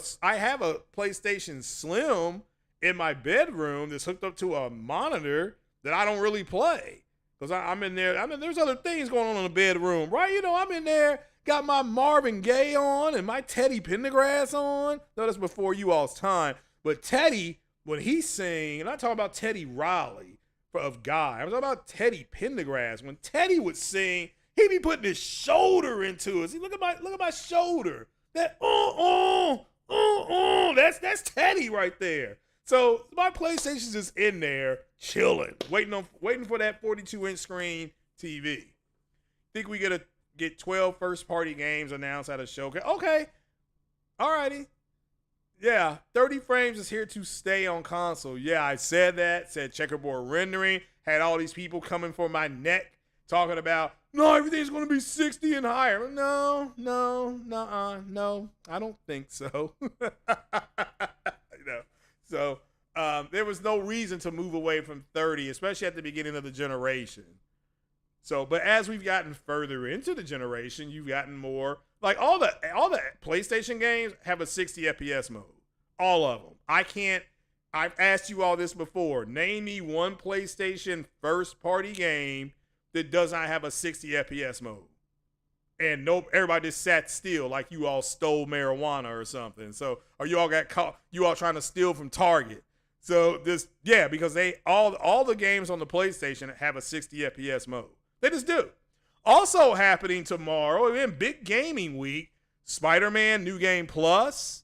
PlayStation Slim in my bedroom that's hooked up to a monitor that I don't really play. Because I'm in there. I mean, there's other things going on in the bedroom, right? You know, I'm in there, got my Marvin Gaye on and my Teddy Pendergrass on. No, that's before you all's time. But Teddy, when he sing, and I talk about Teddy Riley of Guy, I was talking about Teddy Pendergrass. When Teddy would sing, he'd be putting his shoulder into it. See, look at my shoulder. That that's Teddy right there. So my PlayStation's just in there chilling, waiting for that 42-inch screen TV. Think we get 12 first-party games announced at a showcase? Okay, alrighty. Yeah, 30 frames is here to stay on console. Yeah, I said that. Said checkerboard rendering. Had all these people coming for my neck talking about, no, everything's going to be 60 and higher. No, I don't think so. So there was no reason to move away from 30, especially at the beginning of the generation. So, but as we've gotten further into the generation, you've gotten more. Like all the PlayStation games have a 60 FPS mode. All of them. I've asked you all this before. Name me one PlayStation first party game that does not have a 60 FPS mode. And nope, everybody just sat still like you all stole marijuana or something. So, or you all got caught, you all trying to steal from Target. So because they all the games on the PlayStation have a 60 FPS mode. They just do. Also happening tomorrow, in Big Gaming Week, Spider-Man New Game Plus.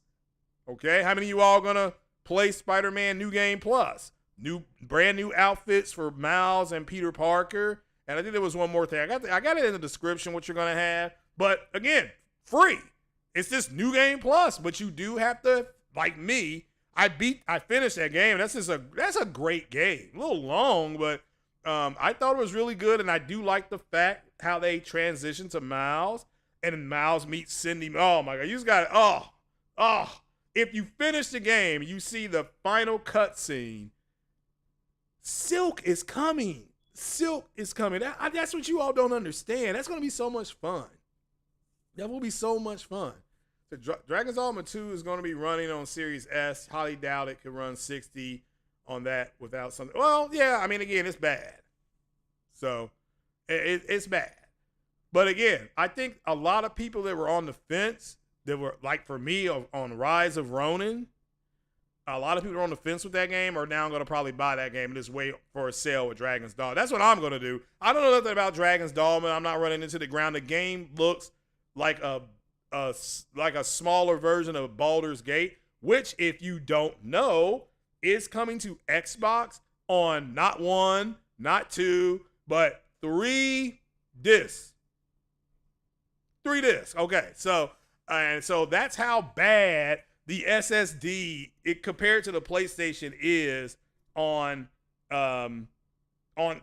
Okay, how many of you all gonna play Spider-Man New Game Plus? Brand new outfits for Miles and Peter Parker. And I think there was one more thing. I got it in the description what you're gonna have. But again, free. It's this New Game Plus, but you do have to, like me, I finished that game. That's a great game. A little long, but I thought it was really good, and I do like the fact how they transition to Miles, and then Miles meets Cindy. Oh my God, you just got if you finish the game, you see the final cutscene. Silk is coming. That's what you all don't understand. That's gonna be so much fun. That will be so much fun. The Dragon's Dogma 2 is going to be running on Series S. Highly doubt it could run 60 on that without something. Well, yeah, I mean, again, it's bad. So it's bad. But again, I think a lot of people that were on the fence, that were like for me on Rise of Ronin, a lot of people on the fence with that game are now going to probably buy that game and just wait for a sale with Dragon's Dogma. That's what I'm going to do. I don't know nothing about Dragon's Dogma. I'm not running into the ground. The game looks like a smaller version of Baldur's Gate, which, if you don't know, is coming to Xbox on not 1, not 2, but 3 discs. 3 discs. Okay, so that's how bad the SSD compared to the PlayStation is on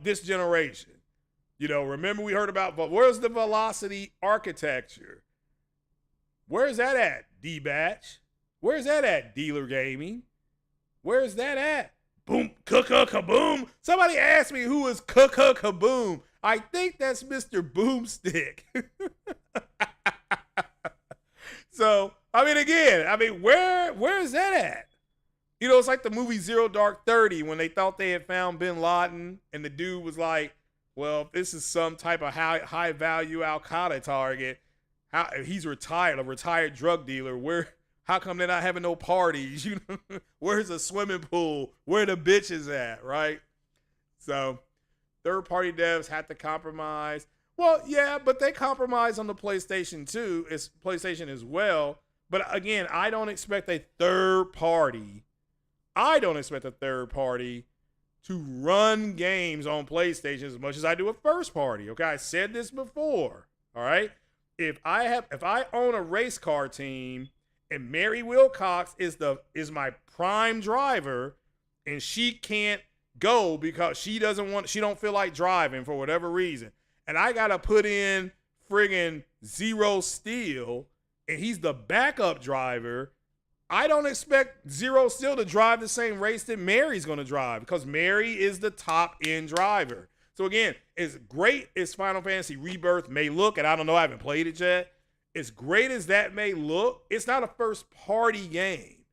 this generation. You know, remember we heard about, but where's the velocity architecture? Where's that at, D-Batch? Where's that at, Dealer Gaming? Where's that at? Boom, Kaboom. Somebody asked me who is Kaboom. I think that's Mr. Boomstick. So, where is that at? You know, it's like the movie Zero Dark 30 when they thought they had found Bin Laden, and the dude was like, well, if this is some type of high value Al-Qaeda target, how he's retired, a retired drug dealer. How come they're not having no parties? You know, where's the swimming pool? Where the bitches at, right? So third-party devs had to compromise. Well, yeah, but they compromise on the PlayStation too. It's PlayStation as well. But again, I don't expect a third party to run games on PlayStation as much as I do a first party. Okay, I said this before. All right, if I own a race car team and Mary Wilcox is my prime driver, and she can't go because she don't feel like driving for whatever reason, and I gotta put in friggin' Zero Steel, and he's the backup driver, I don't expect Zero Steel to drive the same race that Mary's going to drive, because Mary is the top end driver. So again, as great as Final Fantasy Rebirth may look, and I don't know, I haven't played it yet, as great as that may look, it's not a first party game.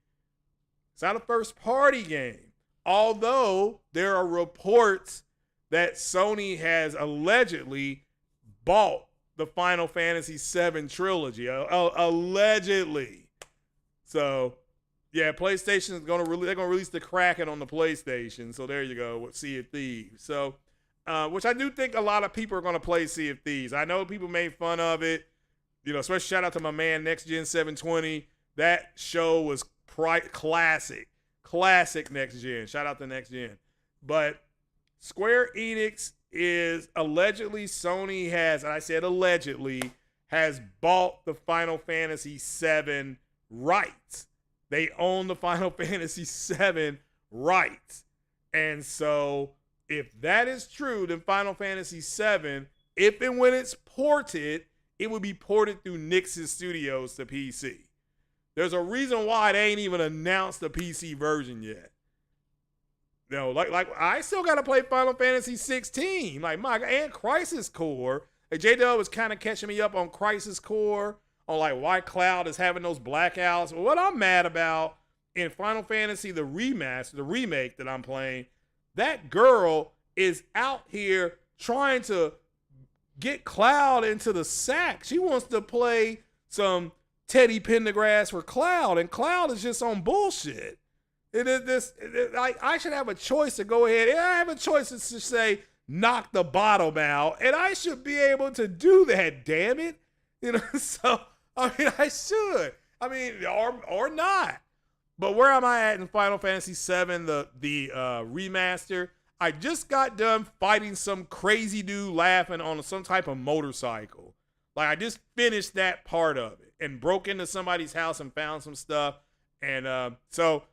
It's not a first party game. Although there are reports that Sony has allegedly bought the Final Fantasy VII trilogy, allegedly. So, yeah, PlayStation is they're gonna release the Kraken on the PlayStation. So there you go with Sea of Thieves. So, which I do think a lot of people are gonna play Sea of Thieves. I know people made fun of it, you know. Especially shout out to my man Next Gen 720. That show was classic Next Gen. Shout out to Next Gen. But Square Enix is allegedly Sony has, and I said allegedly, has bought the Final Fantasy VII rights. They own the Final Fantasy VII rights. And so if that is true, then Final Fantasy VII, if and when it's ported, it would be ported through Nix's Studios to PC. There's a reason why they ain't even announced the PC version yet. You know, like I still got to play Final Fantasy 16. Like, and Crisis Core. Like, J-Dub was kind of catching me up on Crisis Core, on like why Cloud is having those blackouts. Well, what I'm mad about in Final Fantasy, the remake that I'm playing, that girl is out here trying to get Cloud into the sack. She wants to play some Teddy Pendergrass for Cloud, and Cloud is just on bullshit. I should have a choice to go ahead. And I have a choice to say, knock the bottom out, and I should be able to do that, damn it. You know, so, I mean, I should. I mean, or not. But where am I at in Final Fantasy VII, the remaster? I just got done fighting some crazy dude laughing on some type of motorcycle. Like, I just finished that part of it and broke into somebody's house and found some stuff. And so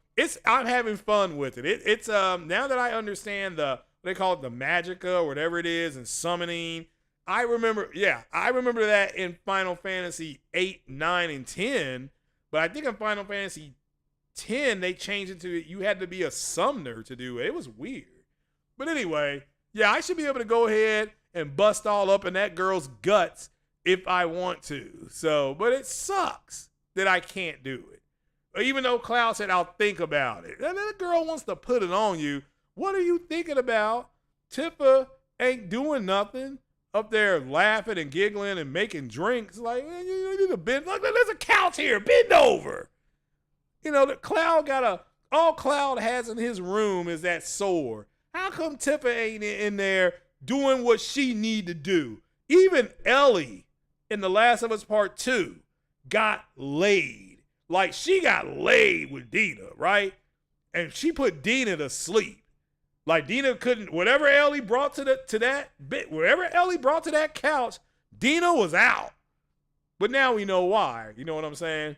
I'm having fun with it. It's now that I understand what they call it, the Magica or whatever it is, and summoning. I remember that in Final Fantasy 8, 9, and 10. But I think in Final Fantasy 10, they changed it to you had to be a summoner to do it. It was weird. But anyway, yeah, I should be able to go ahead and bust all up in that girl's guts if I want to. So, but it sucks that I can't do it. Even though Cloud said, I'll think about it. And then the girl wants to put it on you. What are you thinking about? Tifa ain't doing nothing. Up there laughing and giggling and making drinks. Like, you need to bend. Look, there's a couch here. Bend over. You know, all Cloud has in his room is that sword. How come Tifa ain't in there doing what she need to do? Even Ellie in The Last of Us Part 2 got laid. Like, she got laid with Dina, right? And she put Dina to sleep. Like, Dina couldn't, whatever Ellie brought to that couch, Dina was out. But now we know why. You know what I'm saying?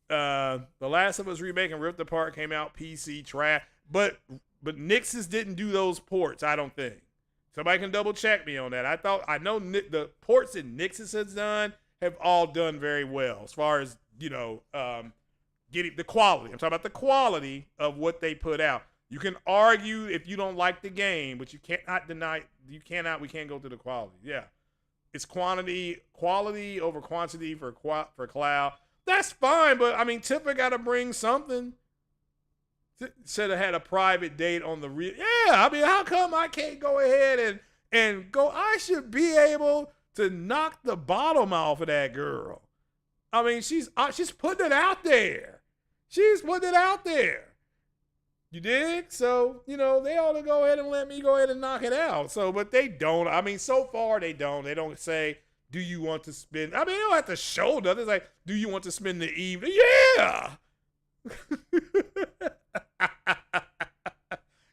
The Last of Us remake and Rift Apart came out PC trash, but Nix's didn't do those ports, I don't think. Somebody can double check me on that. I know the ports that Nix's has done have all done very well as far as, you know, getting the quality. I'm talking about the quality of what they put out. You can argue if you don't like the game, but you cannot deny, we can't go to the quality. Yeah. It's quality over quantity for Cloud. That's fine, but I mean, Tifa got to bring something. Should have had a private date on the real. Yeah, I mean, how come I can't go ahead and go? I should be able to knock the bottom off of that girl. I mean, she's putting it out there. She's putting it out there. You dig? So, they ought to go ahead and let me go ahead and knock it out. So, but they don't. I mean, so far they don't. They don't say, do you want to spend? I mean, they don't have to show nothing. It's like, do you want to spend the evening? Yeah.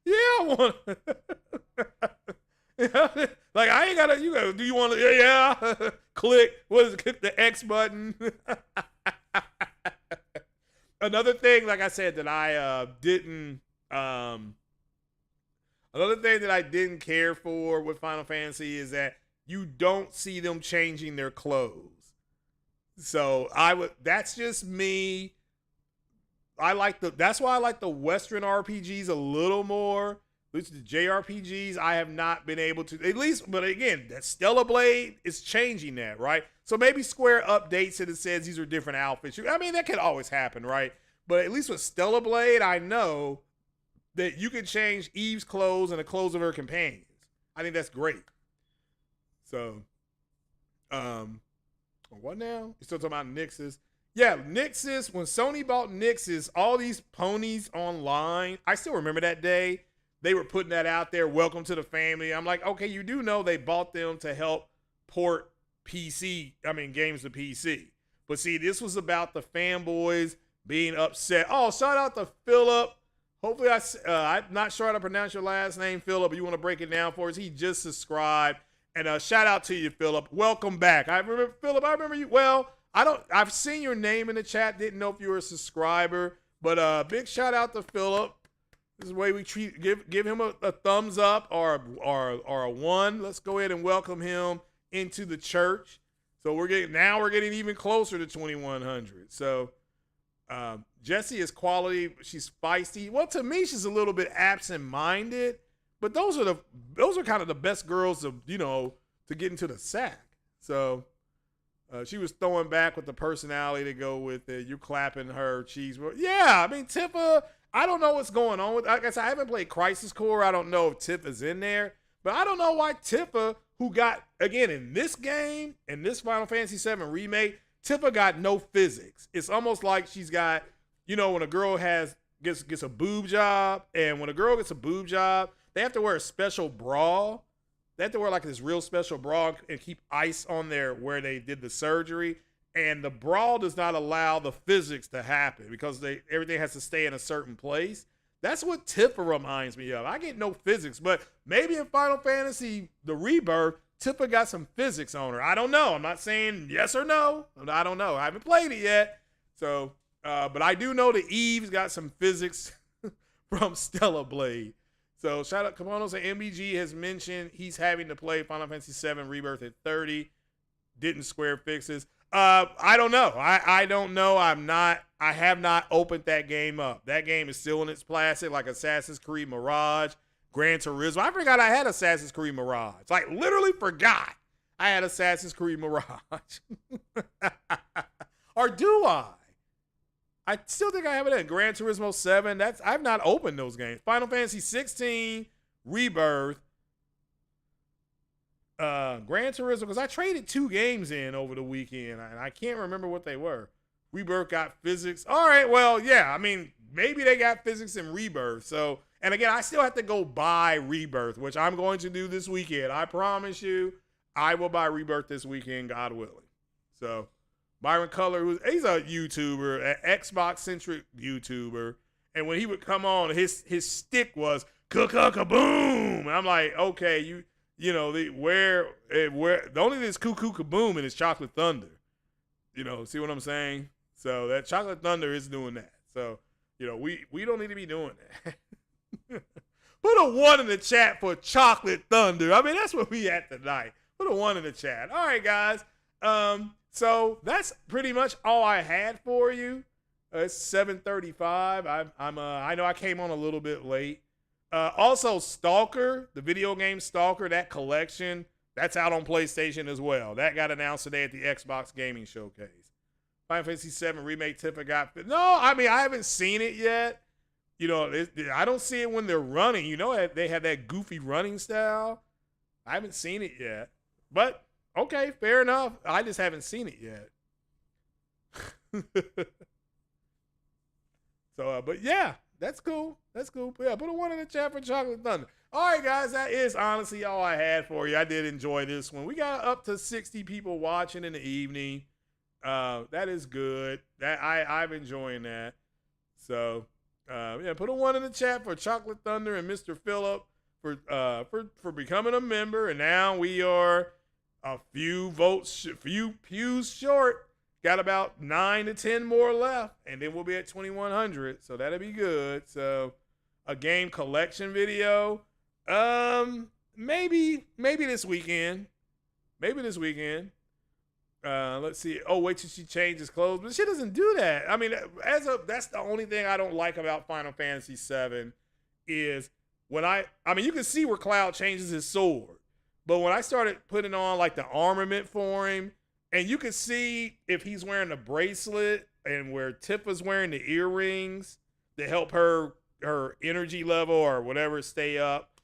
Yeah, I want like, I ain't gotta, do you want to, yeah. Click, click the X button. Another thing, like I said, that I didn't care for with Final Fantasy is that you don't see them changing their clothes. So that's just me. That's why I like the Western RPGs a little more. At least the JRPGs, I have not been able to, at least, but again, that Stellar Blade is changing that, right? So maybe Square updates it and says these are different outfits. I mean, that could always happen, right? But at least with Stellar Blade, I know that you can change Eve's clothes and the clothes of her companions. I think that's great. So, what now? You're still talking about Nixus. Yeah, Nixus, when Sony bought Nixus, all these ponies online, I still remember that day. They were putting that out there, welcome to the family. I'm like, okay, you do know they bought them to help port games to PC. But see, this was about the fanboys being upset. Oh, shout out to Philip. Hopefully, I'm not sure how to pronounce your last name, Philip, but you want to break it down for us. He just subscribed. And shout out to you, Philip. Welcome back. I remember you. Well, I've seen your name in the chat. Didn't know if you were a subscriber. But big shout out to Philip. This is the way we give him a thumbs up or a 1. Let's go ahead and welcome him into the church. So we're getting even closer to 2,100. So Jessie is quality. She's feisty. Well, to me, she's a little bit absent-minded. But those are kind of the best girls to get into the sack. So she was throwing back with the personality to go with it. You're clapping her cheeks. Yeah, I mean, Tifa, I don't know what's going on with. Like I said, I haven't played Crisis Core. I don't know if Tifa's in there, but I don't know why Tifa, who got again in this game, in this Final Fantasy VII remake, Tifa got no physics. It's almost like she's got, when a girl gets a boob job, and when a girl gets a boob job, they have to wear a special bra. They have to wear like this real special bra and keep ice on there where they did the surgery. And the bra does not allow the physics to happen because everything has to stay in a certain place. That's what Tifa reminds me of. I get no physics, but maybe in Final Fantasy, the Rebirth, Tifa got some physics on her. I don't know. I'm not saying yes or no. I don't know. I haven't played it yet. So, but I do know that Eve's got some physics from Stellar Blade. So shout out Kimonos and MBG has mentioned he's having to play Final Fantasy VII Rebirth at 30. Didn't Square fixes. I don't know. I don't know. I have not opened that game up. That game is still in its plastic, like Assassin's Creed Mirage, Gran Turismo. I forgot I had Assassin's Creed Mirage. Like literally forgot I had Assassin's Creed Mirage. Or do I? I still think I have it at Gran Turismo 7. I've not opened those games. Final Fantasy 16, Rebirth, Gran Turismo, because I traded 2 games in over the weekend, and I can't remember what they were. Rebirth got physics. All right, well, yeah, I mean, maybe they got physics in Rebirth. So, and again, I still have to go buy Rebirth, which I'm going to do this weekend. I promise you, I will buy Rebirth this weekend, God willing. So, Byron Cutler, he's a YouTuber, an Xbox-centric YouTuber, and when he would come on, his stick was ka-ka-ka-boom. And I'm like, okay, where the only thing that's cuckoo kaboom is Chocolate Thunder. See what I'm saying? So that Chocolate Thunder is doing that. So, we don't need to be doing that. Put a 1 in the chat for Chocolate Thunder. I mean, that's where we at tonight. Put a 1 in the chat. All right, guys. So that's pretty much all I had for you. It's 7:35. I know I came on a little bit late. Also, Stalker, the video game Stalker, that collection, that's out on PlayStation as well. That got announced today at the Xbox Gaming Showcase. Final Fantasy VII Remake Tifa got... No, I mean, I haven't seen it yet. I don't see it when they're running. They have that goofy running style. I haven't seen it yet. But Okay, fair enough. I just haven't seen it yet. So, but yeah, that's cool. That's cool. Yeah, put a 1 in the chat for Chocolate Thunder. All right, guys, that is honestly all I had for you. I did enjoy this one. We got up to 60 people watching in the evening. That is good. That I'm enjoying that. So, yeah, put a 1 in the chat for Chocolate Thunder and Mr. Phillip for becoming a member. And now we are a few votes, few pews short. Got about 9 to 10 more left, and then we'll be at 2,100. So that'll be good. So a game collection video, maybe this weekend. Maybe this weekend. Let's see. Oh, wait till she changes clothes, but she doesn't do that. I mean, that's the only thing I don't like about Final Fantasy VII is when I mean, you can see where Cloud changes his sword, but when I started putting on like the armament for him. And you can see if he's wearing a bracelet and where Tifa's wearing the earrings to help her energy level or whatever stay up.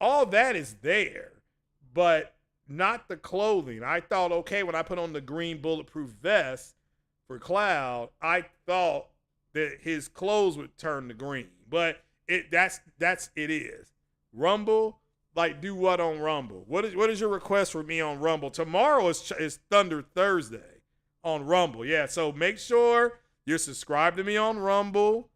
All that is there, but not the clothing. I thought, okay, when I put on the green bulletproof vest for Cloud, I thought that his clothes would turn to green. But it is. Rumble. Like, do what on Rumble? What is your request for me on Rumble? Tomorrow is Thunder Thursday on Rumble. Yeah, so make sure you're subscribed to me on Rumble,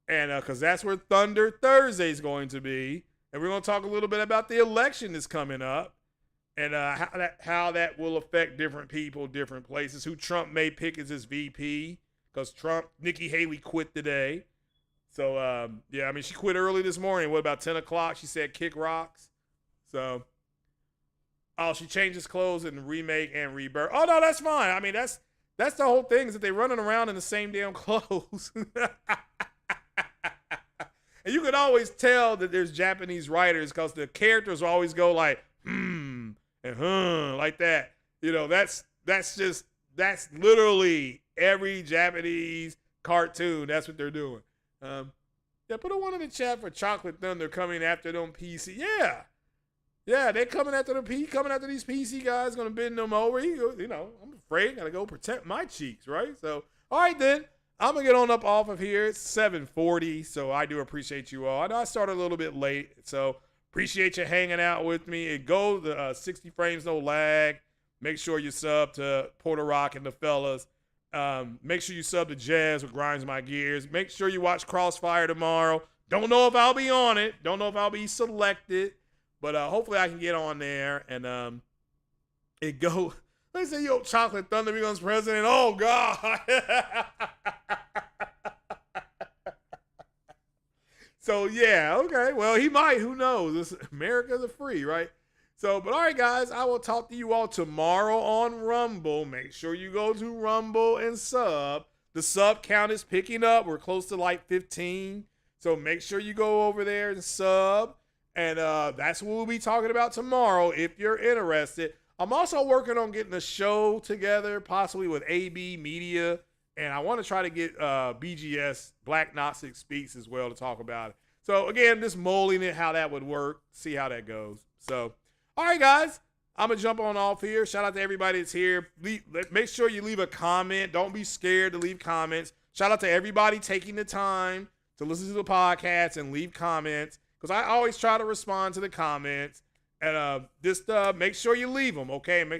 and because that's where Thunder Thursday is going to be. And we're going to talk a little bit about the election that's coming up and how that will affect different people, different places, who Trump may pick as his VP because Nikki Haley quit today. So, yeah, I mean, she quit early this morning. What, about 10 o'clock? She said kick rocks. So, oh, she changes clothes in remake and rebirth. Oh, no, that's fine. I mean, that's the whole thing is that they're running around in the same damn clothes. And you can always tell that there's Japanese writers because the characters always go like, and like that. You know, that's literally every Japanese cartoon. That's what they're doing. Yeah, put a 1 in the chat for Chocolate Thunder coming after them PC. Yeah, they're coming after these PC guys, gonna bend them over. You know, I'm afraid, gotta go protect my cheeks, right? So, all right then, I'm gonna get on up off of here. It's 7:40, so I do appreciate you all. I know I started a little bit late, so appreciate you hanging out with me. And go the 60 frames no lag. Make sure you sub to Porter Rock and the fellas. Make sure you sub to Jazz with Grinds My Gears. Make sure you watch Crossfire tomorrow. Don't know if I'll be on it. Don't know if I'll be selected. But hopefully I can get on there and it go. They say, yo, Chocolate Thunder becomes president. Oh, God. So, yeah, okay. Well, he might. Who knows? America's a free, right? So, but all right, guys, I will talk to you all tomorrow on Rumble. Make sure you go to Rumble and sub. The sub count is picking up. We're close to like 15. So make sure you go over there and sub. And that's what we'll be talking about tomorrow if you're interested. I'm also working on getting a show together, possibly with AB Media. And I want to try to get BGS, Black Gnostic Speaks, as well to talk about it. So, again, just molding it, how that would work, see how that goes. So, all right, guys, I'm going to jump on off here. Shout out to everybody that's here. Make sure you leave a comment. Don't be scared to leave comments. Shout out to everybody taking the time to listen to the podcast and leave comments, because I always try to respond to the comments. And just make sure you leave them, okay? And make sure